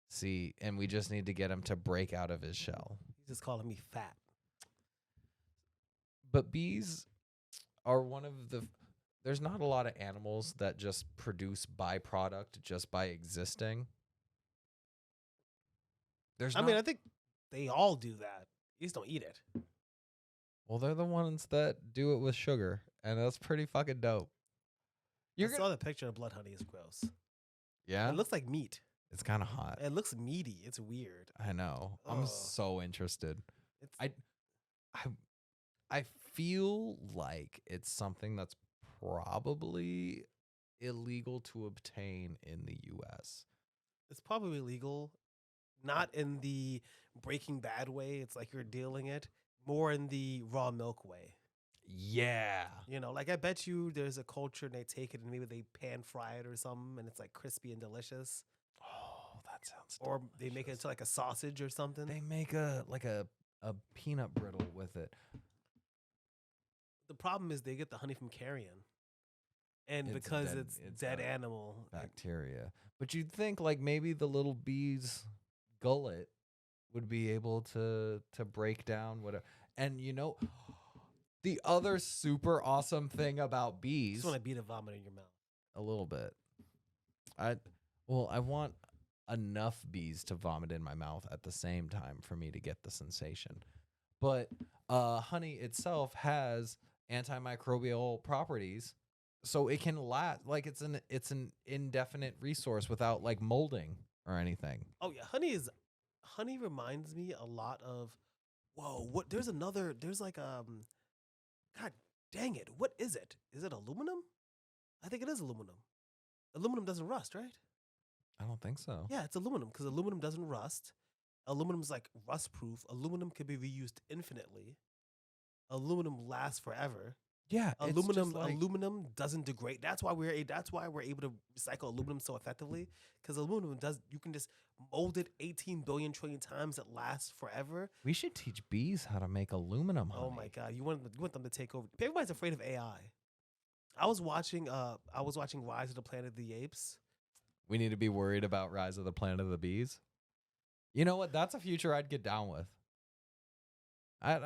See, and we just need to get him to break out of his shell. He's just calling me fat. But bees are one of the there's not a lot of animals that just produce byproduct just by existing. There's I mean, not. I think they all do that. You just don't eat it. Well, they're the ones that do it with sugar, and that's pretty fucking dope. I You're gonna, saw the picture of blood honey. Is gross. yeah, It looks like meat. it's kind of hot. It looks meaty. It's weird. I know. I'm Ugh. so interested. It's I, I, I feel like it's something that's probably illegal to obtain in the U.S. it's probably illegal, not in the Breaking Bad way. It's like you're dealing it more in the raw milk way. Yeah. You know, like I bet you there's a culture and they take it and maybe they pan fry it or something and it's like crispy and delicious. Oh, that sounds. Or they make it delicious. into like a sausage or something. They make a peanut brittle with it. The problem is they get the honey from carrion. And It's because dead- it's it's dead got animal, Bacteria. But you'd think like maybe the little bee's gullet would be able to break down whatever. And the other super awesome thing about you bees, just want to beat a vomit in your mouth. a little bit. I want enough bees to vomit in my mouth at the same time for me to get the sensation. But honey itself has antimicrobial properties, so it can last. Like it's an indefinite resource without like molding or anything. Oh yeah, honey reminds me a lot of what there's like god dang it, what is it? Is it aluminum? I think it is aluminum. Aluminum doesn't rust, right? I don't think so. Yeah, it's aluminum because aluminum doesn't rust. Aluminum's like rust proof. Aluminum can be reused infinitely. Aluminum lasts forever. Yeah, Aluminum doesn't degrade. That's why we're able to recycle aluminum so effectively because aluminum does. You can just mold it 18 billion trillion times. It lasts forever. We should teach bees how to make aluminum honey. Oh my god, you want them to take over? Everybody's afraid of AI. I was watching Rise of the Planet of the Apes. We need to be worried about Rise of the Planet of the Bees. You know what? That's a future I'd get down with.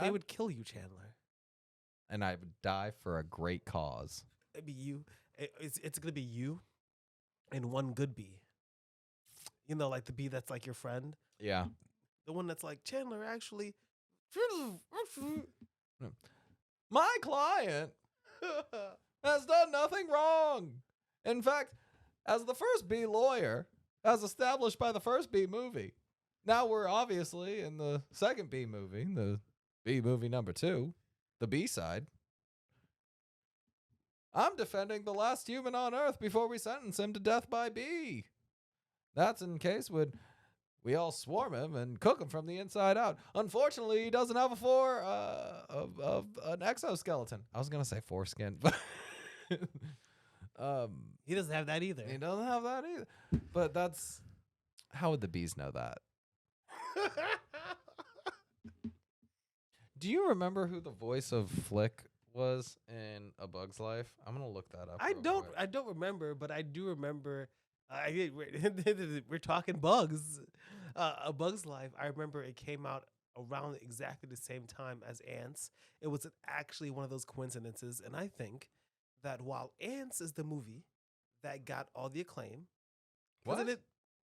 They would kill you, Chandler. And I would die for a great cause. It'd be you. It's gonna be you and one good bee. You know, like the bee that's like your friend. Yeah. The one that's like, Chandler, actually. My client has done nothing wrong. In fact, as the first bee lawyer, as established by the first bee movie, now we're obviously in the second bee movie, the bee movie number 2, the B side. I'm defending the last human on Earth before we sentence him to death by bee. That's in case we all swarm him and cook him from the inside out. Unfortunately, he doesn't have of an exoskeleton. I was gonna say foreskin, but he doesn't have that either. he doesn't have that either. But that's how would the bees know that? Do you remember who the voice of Flick was in A Bug's Life? I'm gonna look that up. I don't remember, but I do remember. We're talking bugs. A Bug's Life. I remember it came out around exactly the same time as Ants. It was actually one of those coincidences, and I think that while Ants is the movie that got all the acclaim, what?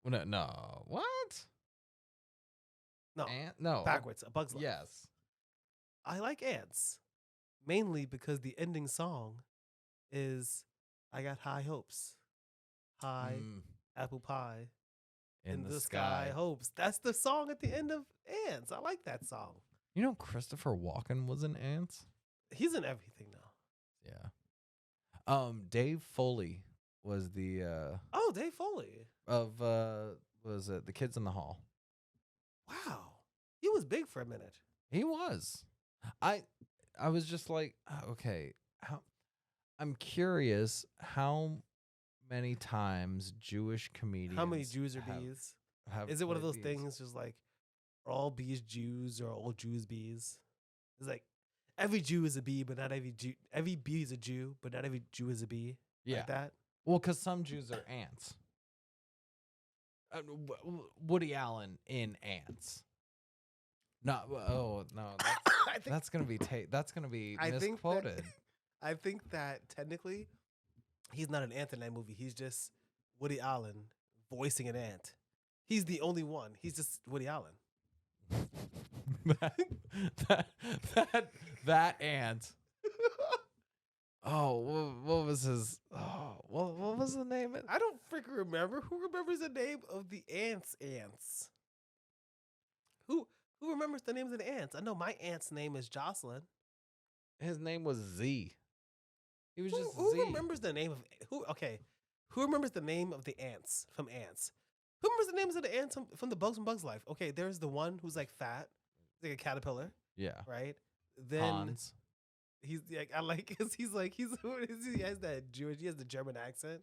No. What? No, backwards. A Bug's Life. Yes. I like Ants, mainly because the ending song is "I Got High Hopes." High apple pie in the sky hopes. That's the song at the end of Ants. I like that song. You know, Christopher Walken was in Ants. He's in everything now. Yeah. Dave Foley was the Dave Foley of was it The Kids in the Hall? Wow, he was big for a minute. He was. I was just like, okay, I'm curious how many times Jewish comedians. How many Jews are bees? Is it one of those things just like, are all bees Jews or all Jews bees? It's like every Jew is a bee, but not every Jew. Every bee is a Jew, but not every Jew is a bee. Yeah. Like that. Well, because some Jews are ants. Woody Allen in Ants. No, that's gonna be misquoted. I think that technically He's not an ant in that movie. He's just Woody Allen voicing an ant. He's the only one. He's just Woody Allen. that, that that ant. Oh, what was his? Oh, what was the name? I don't freaking remember. Who remembers the name of the ants? Ants. Who who remembers the names of the ants? I know my aunt's name is Jocelyn. His name was Z. He was just Who Z. remembers the name of who? Okay, who remembers the name of the ants from Ants? Who remembers the names of the ants from the Bugs and Bugs Life? Okay, there's the one who's like fat, like a caterpillar, Yeah, right? Then Hans. he's like I like because he's like he has that Jewish, he has the German accent.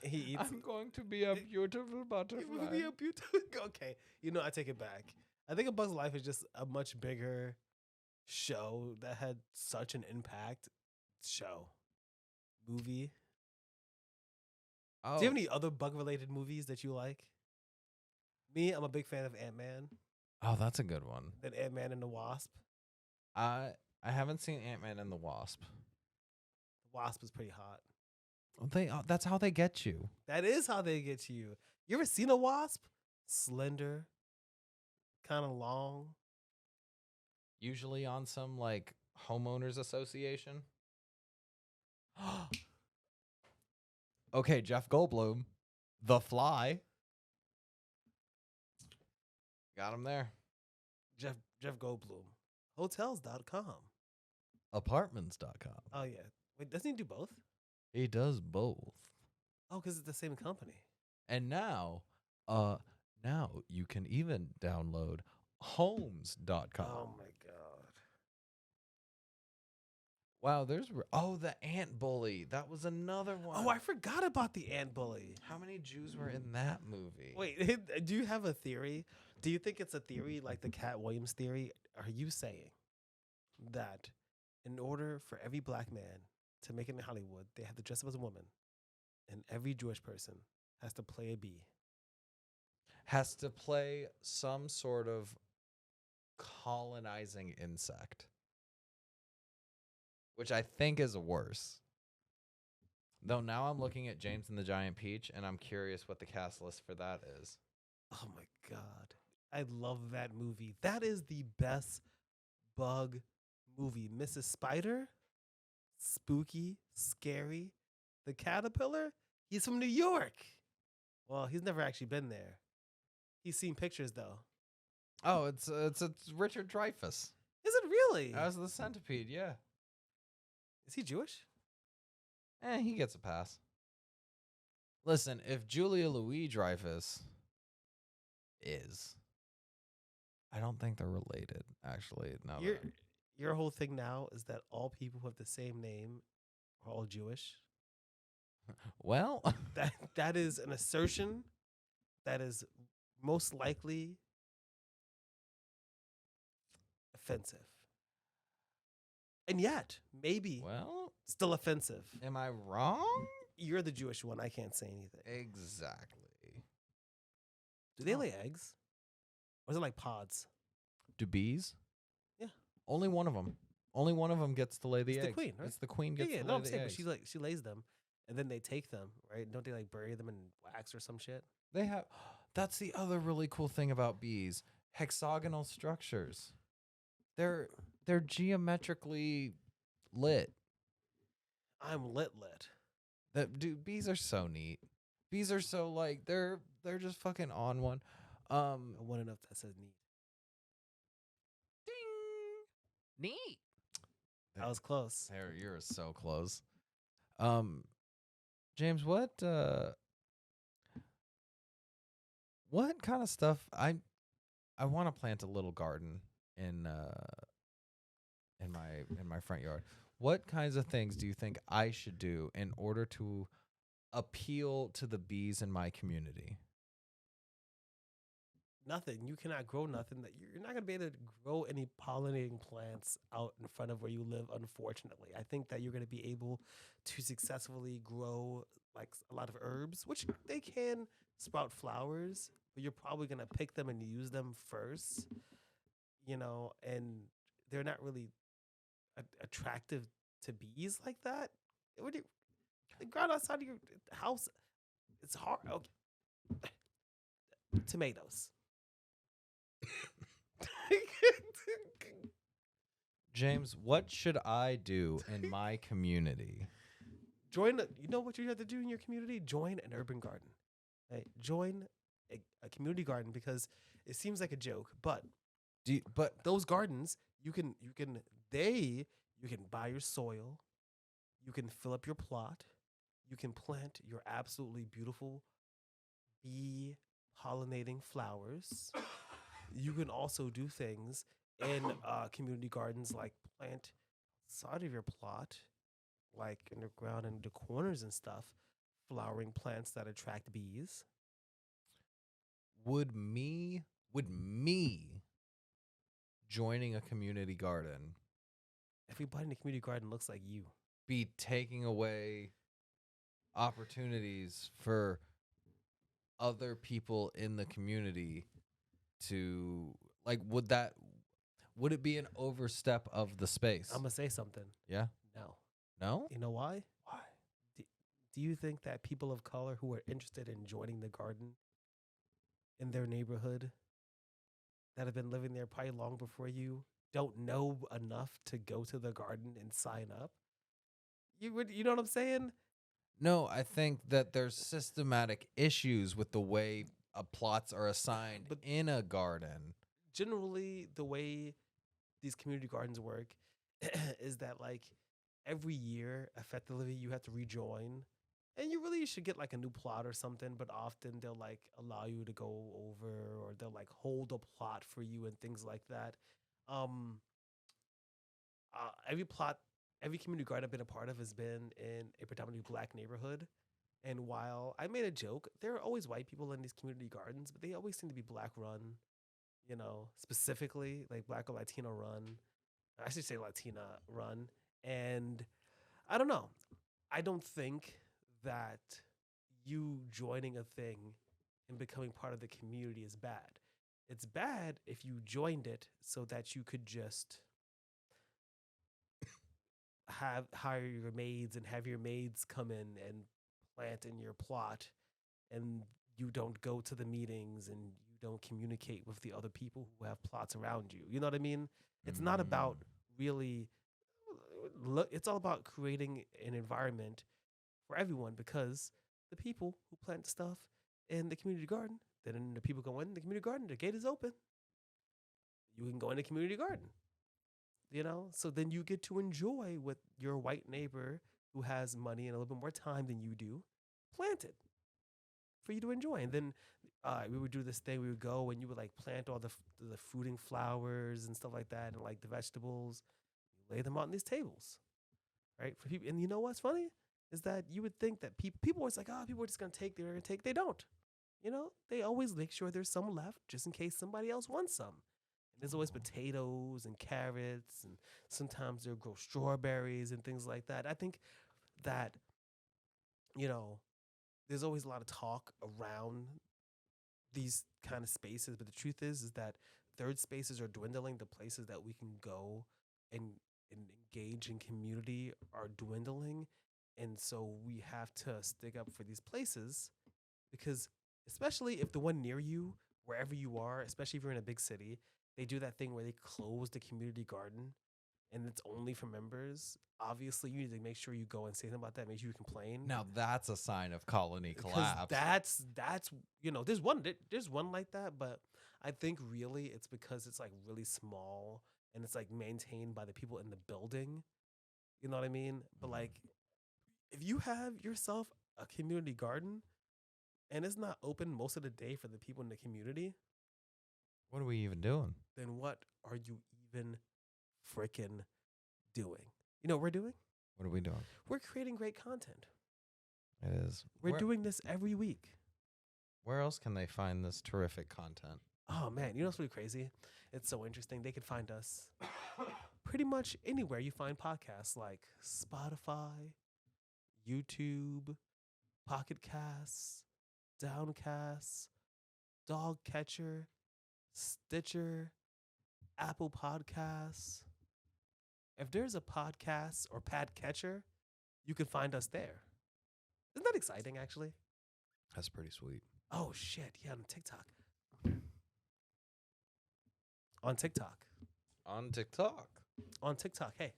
He eats. I'm going to be a beautiful It butterfly. would be a beautiful. Okay, I take it back. I think A Bug's Life is just a much bigger show that had such an impact. Show, movie. Oh, Do you have any other bug related movies that you like? Me, I'm a big fan of Ant Man. oh, that's a good one. Then Ant Man and the Wasp. I haven't seen Ant-Man and the Wasp. The Wasp is pretty hot. That's how they get you. That is how they get to you. You ever seen a wasp? Slender, kind of long. Usually on some like homeowners association. Okay, Jeff Goldblum, The Fly. Got him there. Jeff Goldblum. Hotels.com. Apartments.com. Oh yeah. Wait, doesn't he do both? He does both. Oh, because it's the same company. And now you can even download homes.com. Oh my god. Wow, the ant bully. That was another one. Oh, I forgot about the ant bully. How many Jews were in that movie? Wait, do you have a theory? Do you think it's a theory like the Cat Williams theory? Are you saying that in order for every black man to make it in Hollywood, they have to dress up as a woman, and every Jewish person has to play a bee? Has to play some sort of colonizing insect, which I think is worse. Though now I'm looking at James and the Giant Peach, and I'm curious what the cast list for that is. Oh my god. I love that movie. That is the best bug movie. Mrs. Spider, spooky, scary. The caterpillar, he's from New York. Well, he's never actually been there. He's seen pictures though. Oh, it's Richard Dreyfuss Is it really? as the centipede. Yeah, Is he Jewish? he gets a pass. Listen, if Julia Louis Dreyfus is, I don't think they're related. Actually, now Your whole thing now is that all people who have the same name are all Jewish. well, That is an assertion that is most likely offensive. And yet, maybe well, still offensive. am I wrong? You're the Jewish one. I can't say anything. Exactly. Do they Oh. lay eggs? Or is it like pods? Do bees? Yeah. Only one of them. Only one of them gets to lay the It's eggs. the queen, right? It's the queen Yeah, gets yeah. to No, lay I'm the saying, but eggs. she lays them, and then they take them, right? Don't they like bury them in wax or some shit? They have. That's the other really cool thing about bees: hexagonal structures. They're geometrically lit. I'm lit. That dude, bees are so neat. Bees are so like they're just fucking on one. I want enough that says neat. Ding, neat. I was close. There, you're so close. James, what kind of stuff I want to plant a little garden in my front yard. What kinds of things do you think I should do in order to appeal to the bees in my community? Nothing. You cannot grow nothing. That you're not gonna be able to grow any pollinating plants out in front of where you live. Unfortunately, I think that you're gonna be able to successfully grow like a lot of herbs, which they can sprout flowers, but you're probably gonna pick them and use them first. And they're not really attractive to bees like that. What do you, The ground outside of your house, it's hard. Okay. Tomatoes. James, what should I do in my community? You know what you have to do in your community? Join an urban garden. Right? Join a community garden because it seems like a joke, but But those gardens, you can buy your soil, you can fill up your plot, you can plant your absolutely beautiful bee pollinating flowers. You can also do things in community gardens like plant side of your plot, like in the ground and the corners and stuff, flowering plants that attract bees. would me joining a community garden Everybody in the community garden looks like you. be taking away opportunities for other people in the community to like would it be an overstep of the space? I'm gonna say something. Yeah. No, No? you know why? Why? Do, do you think that people of color who are interested in joining the garden in their neighborhood that have been living there probably long before you don't know enough to go to the garden and sign up? You know what I'm saying? No, I think that there's systematic issues with the way plots are assigned But in a garden. generally, the way these community gardens work is that like every year, effectively, you have to rejoin, and you really should get like a new plot or something. But often they'll like allow you to go over, or they'll like hold a plot for you and things like that. Um, every plot, every community garden I've been a part of has been in a predominantly black neighborhood. And while I made a joke, there are always white people in these community gardens, but they always seem to be black run, specifically like black or Latino run. I should say Latina run. And I don't know. I don't think that you joining a thing and becoming part of the community is bad. It's bad if you joined it so that you could just have hire your maids and have your maids come in and plant in your plot, and you don't go to the meetings and you don't communicate with the other people who have plots around you. You know what I mean? It's not Mm. about really look, it's all about creating an environment for everyone, because the people who plant stuff in the community garden, then the people go in the community garden, the gate is open. You can go in the community garden, so then you get to enjoy what your white neighbor who has money and a little bit more time than you do planted for you to enjoy. And then we would do this thing. We would go and you would like plant all the fruiting flowers and stuff like that, and like the vegetables. You lay them out on these tables, right? For people. And you know what's funny is that you would think that people always like, oh, people are just gonna take. They're gonna take. They don't. They always make sure there's some left just in case somebody else wants some. And there's always potatoes and carrots, and sometimes they'll grow strawberries and things like that. I think that you know there's always a lot of talk around these kind of spaces, but the truth is that third spaces are dwindling. The places that we can go and engage in community are dwindling, and so we have to stick up for these places, because especially if the one near you, wherever you are, especially if you're in a big city, they do that thing where they close the community garden and it's only for members. Obviously, you need to make sure you go and say something about that. Make sure you complain. Now that's a sign of colony Because collapse. that's there's one like that, but I think really it's because it's like really small and it's like maintained by the people in the building. You know what I mean? But like, if you have yourself a community garden and it's not open most of the day for the people in the community, What are we even doing? then what are you even freaking doing? You know what we're doing? What are we doing? We're creating great content. It is. We're doing this every week. Where else can they find this terrific content? Oh man, you know what's really crazy? It's so interesting. They can find us pretty much anywhere you find podcasts, like Spotify, YouTube, Pocket Casts, Downcast, Dog Catcher, Stitcher, Apple Podcasts. If there's a podcast or pad catcher, you can find us there. Isn't that exciting, actually? That's pretty sweet. Oh, shit. Yeah, on TikTok. On TikTok. On TikTok. On TikTok. Hey,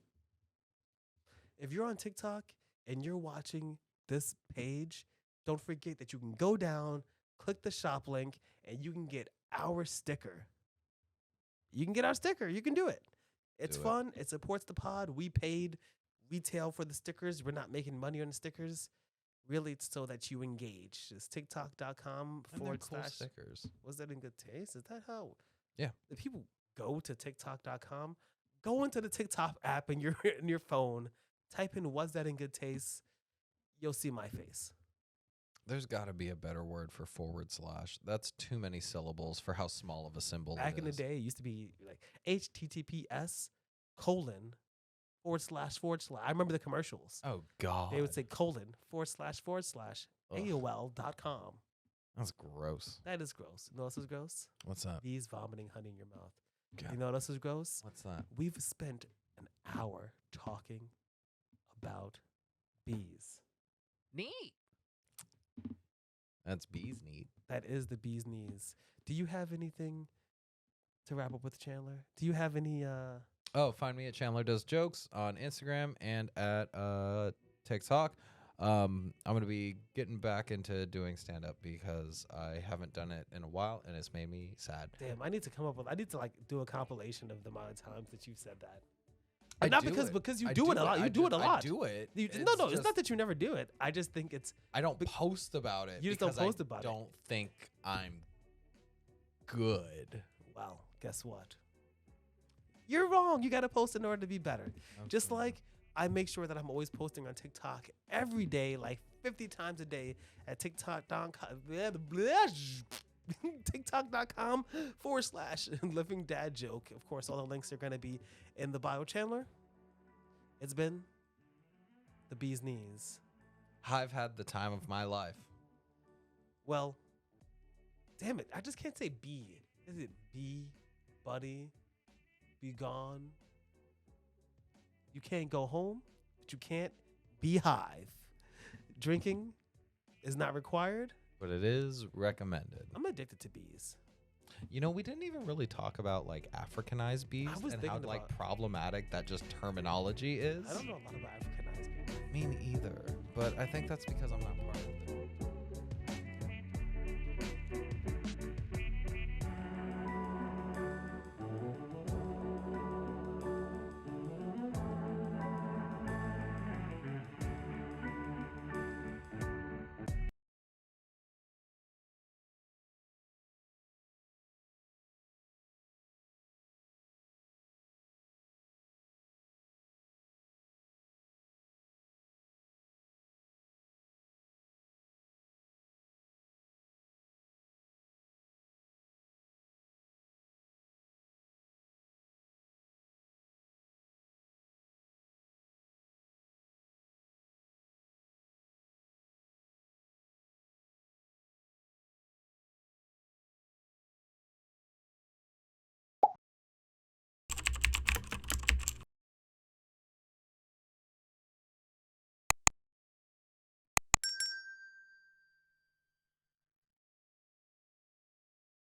if you're on TikTok and you're watching this page, don't forget that you can go down, click the shop link, and you can get our sticker. You can get our sticker. You can do it. It's Do it. fun. It supports the pod. We paid retail for the stickers. We're not making money on the stickers. Really, it's so that you engage. It's tiktok.com And they're / cool stickers. Was that in good taste? Is that how? Yeah. The people go to tiktok.com, go into the TikTok app in your in your phone, type in "Was that in good taste?" You'll see my face. There's got to be a better word for / That's too many syllables for how small of a symbol Back it in the is. day, it used to be like HTTPS : / I remember the commercials. Oh, God. They would say : / Ugh. AOL.com. That's gross. That is gross. You know what else is gross? What's that? Bees vomiting honey in your mouth. God. You know what else is gross? What's that? We've spent an hour talking about bees. Neat. That's bees neat. That is the bee's knees. Do you have anything to wrap up with, Chandler? Do you have any Oh, find me at Chandler Does Jokes on Instagram and at TikTok. I'm going to be getting back into doing stand-up because I haven't done it in a while, and it's made me sad. damn, I need to like do a compilation of the amount of times that you've said that. I But not do because you I do it a lot. You do it a lot. I do it. No, it's just- not that you never do it. I just think it's I don't post about it. You just don't because post about it. I don't think I'm good. well, guess what? You're wrong. You got to post in order to be better. Just Okay. like I make sure that I'm always posting on TikTok every day, like 50 times a day at TikTok.com. TikTok.com / living dad joke. Of course, all the links are going to be in the bio. Chandler, it's been the bee's knees. I've had the time of my life. Well, damn it. I just can't say bee. Is it bee, buddy, be gone? You can't go home, but you can't beehive. Drinking is not required. But it is recommended. I'm addicted to bees. You know, we didn't even really talk about like Africanized bees was and how thinking like about- problematic that just terminology is. I don't know a lot about Africanized bees. Me either. But I think that's because I'm not part of it.